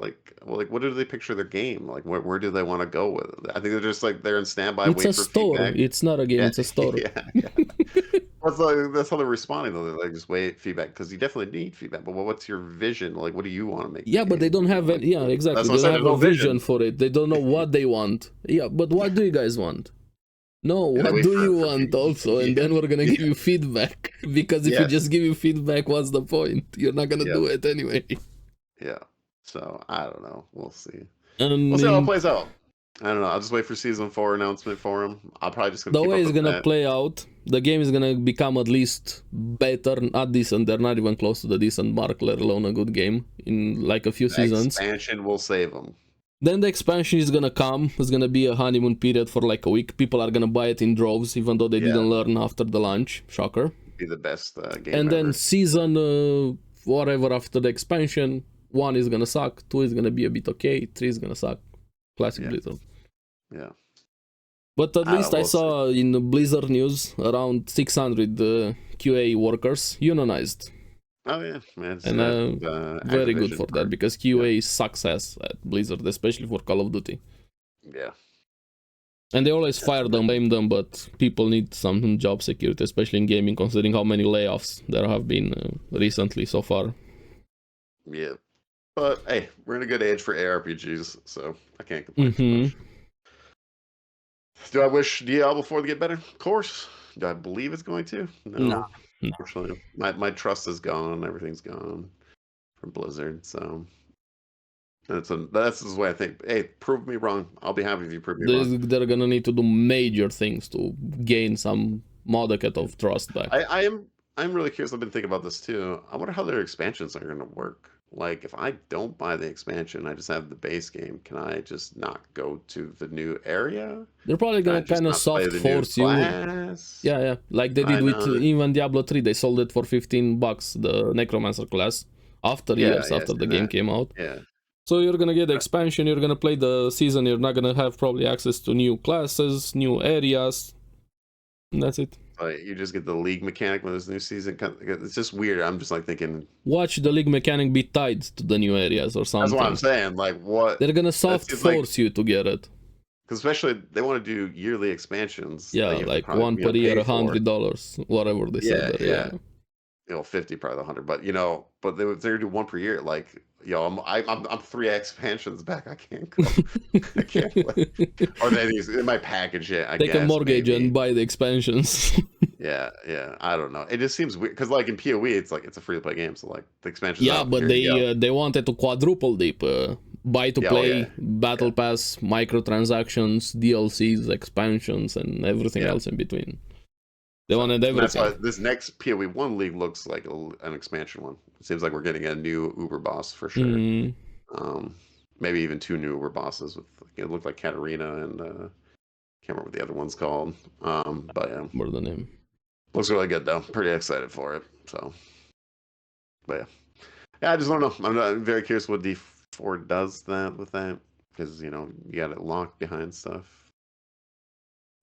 what do they picture their game? Like, where do they want to go with it? I think they're just like they're in standby. It's a store. Feedback. It's not a game. It's a store. Yeah. That's how they're responding though. They're like, just wait feedback because you definitely need feedback. But what's your vision? Like, what do you want to make the Yeah, but they game? don't have Like, any, yeah, exactly. that's They what I don't said. have There's a no vision vision, for it. They don't know what they want. Yeah, but what do you guys want? No, and they what wait do you for want also? And yeah, then we're gonna give yeah, you feedback. Because if you yes, just give you feedback, what's the point? You're not gonna yeah, do it anyway. yeah. So I don't know. We'll see. And We'll see how it in plays out. I don't know. I'll just wait for season 4 announcement for him. I'm probably just gonna the keep way up it's with gonna that. play out, the game is gonna become at least better, not decent. They're not even close to the decent mark, let alone a good game in like a few The seasons. expansion will save him. Then the expansion is gonna come. It's gonna be a honeymoon period for like a week. People are gonna buy it in droves, even though they Yeah, didn't learn after the launch. Shocker. be the best game And then ever. season whatever after the expansion, 1 is gonna suck, 2 is gonna be a bit okay, 3 is gonna suck. Classic Yeah, Blizzard. yeah. But at I don't least know. I We'll see. saw in the Blizzard news around 600 QA workers unionized. Oh yeah, man. It's And the very good for Activision that part. because Yeah, QA sucks ass at Blizzard, especially for Call of Duty. yeah. And they always That's fire a them, bit. blame them, but people need some job security, especially in gaming, considering how many layoffs there have been recently so far. Yeah, but hey, we're in a good age for ARPGs, so I can't complain too Mm-hmm. much. Do I wish Diablo 4 to get better? Of course. Do I believe it's going to? No, No. no. Unfortunately, my trust is gone. Everything's gone from Blizzard. So that's the way I think. Hey, prove me wrong. I'll be happy if you prove me wrong. They're gonna need to do major things to gain some modicum of trust back. I'm really curious. I've been thinking about this too. I wonder how their expansions are going to work. Like, if I don't buy the expansion, I just have the base game. Can I just not go to the new area? They're probably Can I gonna just kind of not play soft the new force you. class? Yeah, yeah, like they Can I did with not? even Diablo 3. They sold it for $15, the Necromancer class, after Yeah, years yeah, after the seen game that. came out. Yeah, So you're gonna get the expansion, you're gonna play the season, you're not gonna have probably access to new classes, new areas. And that's it. like you just get the league mechanic when this new season comes. It's just weird. I'm just like thinking. Watch the league mechanic be tied to the new areas or That's what I'm something. saying. Like, what? They're gonna That soft seems like, force you to get it. because especially they want to do yearly expansions Yeah, that you have to like probably one per year, pay for. $100, whatever they said Yeah, there. yeah. Yeah. 50 probably 100, but but they do one per year. Like, I'm 3 expansions back. I can't go. I can't play. Or they might package it. I Take guess a mortgage maybe. and buy the expansions. Yeah, yeah. I don't know. It just seems weird because like in PoE, it's like it's a free to play game. So like the expansion's Yeah, out. but Here you go. they wanted to quadruple deep. Buy to Yeah, oh play, yeah, battle yeah, pass, microtransactions, DLCs, expansions, and everything yeah. else in between. They So wanted and that's everything. why this next PoE 1 league looks like an expansion one. It seems like we're getting a new Uber boss for sure. Mm, Um, maybe even 2 new Uber bosses with it looked like Katarina and can't remember what the other one's called. But yeah, more the name. looks really good though. Pretty excited for it. So, but yeah, I just don't know. I'm very curious what D4 does with that because you got it locked behind stuff.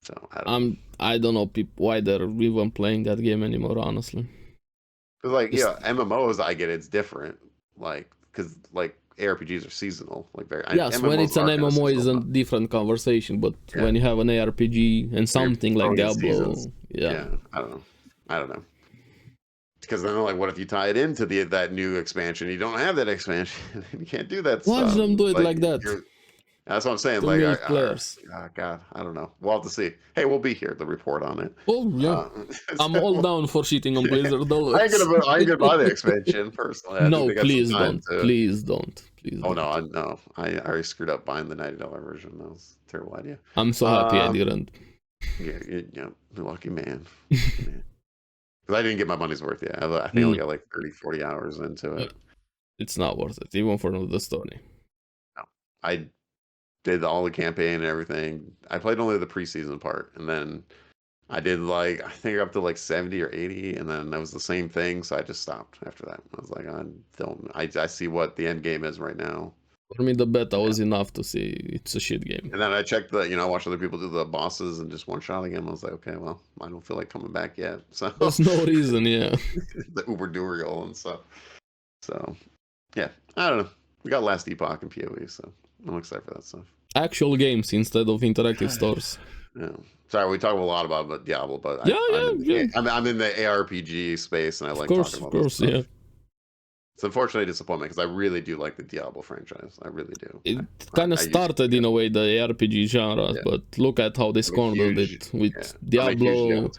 So I don't know. I don't know why they're even playing that game anymore. Honestly, Because like just MMOs, I get it's different. Like because like ARPGs are seasonal. Like yes, when MMOs it's an are kind of MMO, is a seasonal. different conversation. But Yeah, when you have an ARPG and you're something like throwing in Diablo, seasons. yeah, Yeah, I don't know. I don't know. Because then, like, what if you tie it into that new expansion? You don't have that expansion. You can't do that watch stuff. them do it Like, like that. that's what I'm saying. To Like, milk players. God, I don't know. We'll have to see. Hey, we'll be here to report on it. Oh yeah, I'm all down for shitting on Blizzard I always. ain't gonna buy the expansion personally. I think No, they got some please time don't. to. Please don't. Please Oh don't. no, I already screwed up buying the $90 version. That was a terrible idea. I'm so happy I Um, didn't. yeah, lucky man. Lucky man. Because I didn't get my money's worth yet. I think I only Mm, got like 30, 40 hours into it. It's not worth it, even for the story. No. I did all the campaign and everything. I played only the preseason part, and then I did like I think up to like 70 or 80, and then that was the same thing. So I just stopped after that. I was like, I don't. I see what the end game is right now. For me, the beta Yeah. was enough to see it's a shit game. And then I checked I watched other people do the bosses and just one shot again. I was like, okay, well, I don't feel like coming back yet. So There's no reason, yeah. the Uber Duriel and stuff. So yeah, I don't know. We got Last Epoch and PoE, so I'm excited for that stuff. Actual games instead of interactive stores. Yeah, Sorry, we talk a lot about Diablo, but Yeah, yeah, yeah. I'm in the ARPG space, and I like talking about this stuff. Yeah. It's unfortunately disappointment because I really do like the Diablo franchise. I really do. It kind of started in a way the RPG genre, Yeah. but look at how they squandered it with Diablo.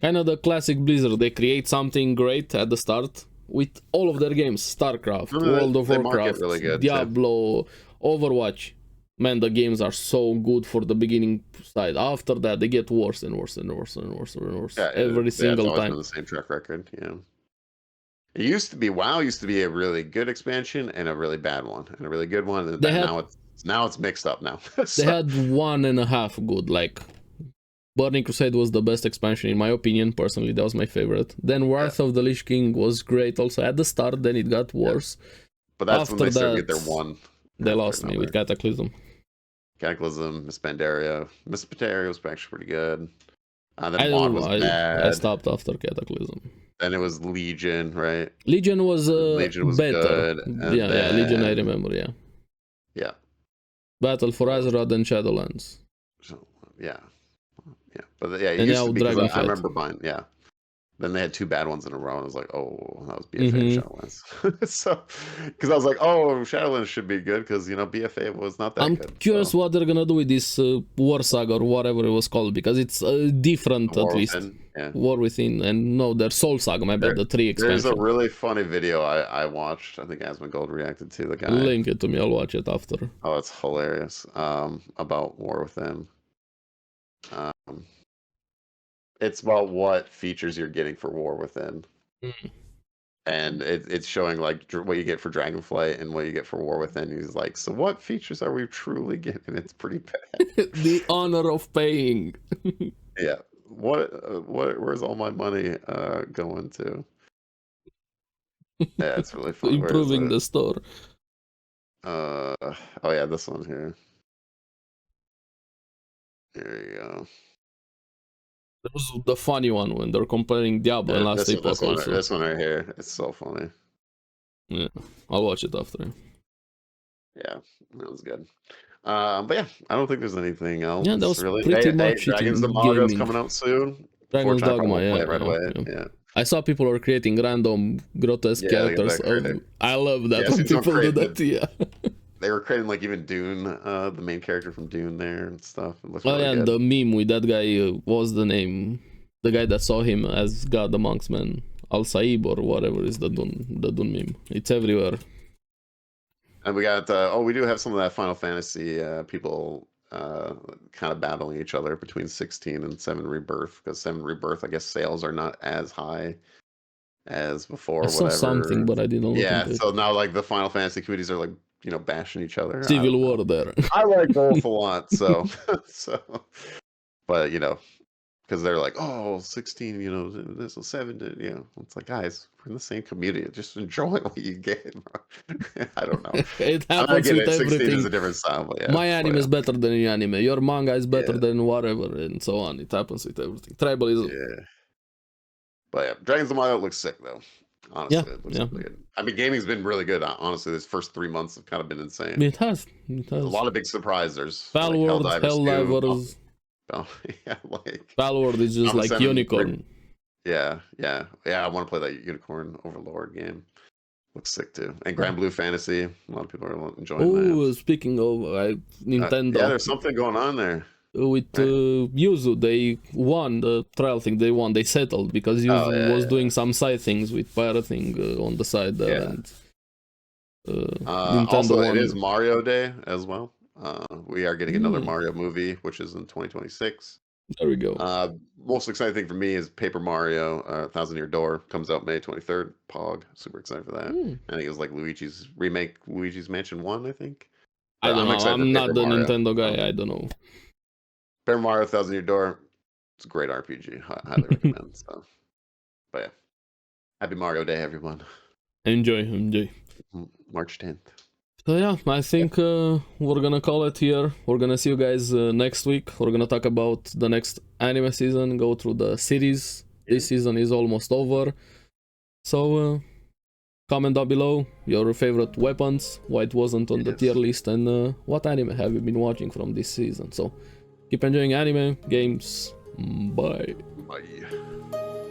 Kind of the classic Blizzard. They create something great at the start with all of their games: StarCraft, World of Warcraft, really good, Diablo, Overwatch. Man, the games are so good for the beginning side. After that, they get worse and worse and worse and worse and worse every single time. Been the same track record. Yeah. It used to be WoW used to be a really good expansion and a really bad one and a really good one. And now it's mixed up now. They had 1.5 good. Like Burning Crusade was the best expansion in my opinion. Personally, that was my favorite. Then Wrath of the Lich King was great also at the start. Then it got worse. But that's when they started to get their one. They lost me with Cataclysm. Miss Pandaria. Miss Pandaria was actually pretty good. Then Mod was bad. I stopped after Cataclysm. Then it was Legion, right? Legion was better. Good. Yeah, Legion I remember, yeah. Yeah. Battle for Azeroth and Shadowlands. So, yeah. But yeah, it used to be, I remember buying, Then they had 2 bad ones in a row, and I was like, oh, that was BFA and Shadowlands. So, because I was like, oh, Shadowlands should be good, because, BFA was not that good. I'm curious what they're gonna do with this War Saga, or whatever it was called, because it's different, at least. War Within, and no, they're Soul Saga, my bad, the 3 expansion. There's a really funny video I watched, I think Asmongold reacted to the guy. Link it to me, I'll watch it after. Oh, it's hilarious, about War Within. It's about what features you're getting for War Within. And it's showing like what you get for Dragonflight and what you get for War Within. He's like, so what features are we truly getting? It's pretty bad. The honor of paying. Yeah. Where's all my money going to? Yeah, it's really fun. Improving the store. Oh yeah, this one here. There you go. There's the funny one when they're comparing Diablo and Last Epoch also. This one right here. It's so funny. Yeah, I'll watch it after. Yeah, that was good. But yeah, I don't think there's anything else. Yeah, that was really. pretty much Dragon's Dogma is coming out soon. Dragon's Dogma, yeah. I saw people are creating random grotesque characters. I love that when people do that. Yeah. They were creating like even Dune, the main character from Dune there and stuff. And the meme with that guy, what was the name? The guy that saw him as God amongst men, Al Saib or whatever is the Dune meme. It's everywhere. And we got we do have some of that Final Fantasy people kind of battling each other between 16 and 7 Rebirth, because 7 Rebirth, I guess sales are not as high as before. I saw something, but I didn't. Yeah, so now like the Final Fantasy communities are like, bashing each other. Civil war there. I like both a lot, so but because they're like, oh, 16, this is 7, it's like, guys, we're in the same community, just enjoy what you get. I don't know. It happens with everything. 16 is a different style, but yeah. My anime is better than your anime. Your manga is better than whatever, and so on. It happens with everything. Tribalism. Yeah. But yeah, Dragon's Dogma looks sick though. Honestly, it looks really good. I mean, gaming's been really good. Honestly, this first 3 months have kind of been insane. It has. A lot of big surprises. Palworld, like Helldivers. Yeah, like Palworld is just like Unicorn. Yeah. I want to play that Unicorn Overlord game. Looks sick too. And Grand Blue Fantasy. A lot of people are enjoying that. Oh, speaking of Nintendo. There's something going on there. With Yuzu, they won the trial thing. They settled because Yuzu was doing some side things with pirating on the side there. And, also, it is Mario Day as well. We are getting another Mario movie, which is in 2026. There we go. Most exciting thing for me is Paper Mario, Thousand Year Door, comes out May 23rd. Pog, super excited for that. I think it was like Luigi's remake, Luigi's Mansion 1, I think. I don't know. I'm not the Nintendo guy. I don't know. Paper Mario, Thousand Year Door, it's a great RPG. Highly recommend. So, but yeah, happy Mario Day, everyone. Enjoy. March 10th. So yeah, I think we're gonna call it here. We're gonna see you guys next week. We're gonna talk about the next anime season, go through the series. This season is almost over. So comment down below your favorite weapons, why it wasn't on the tier list, and what anime have you been watching from this season. So keep enjoying anime, games, Bye. Bye.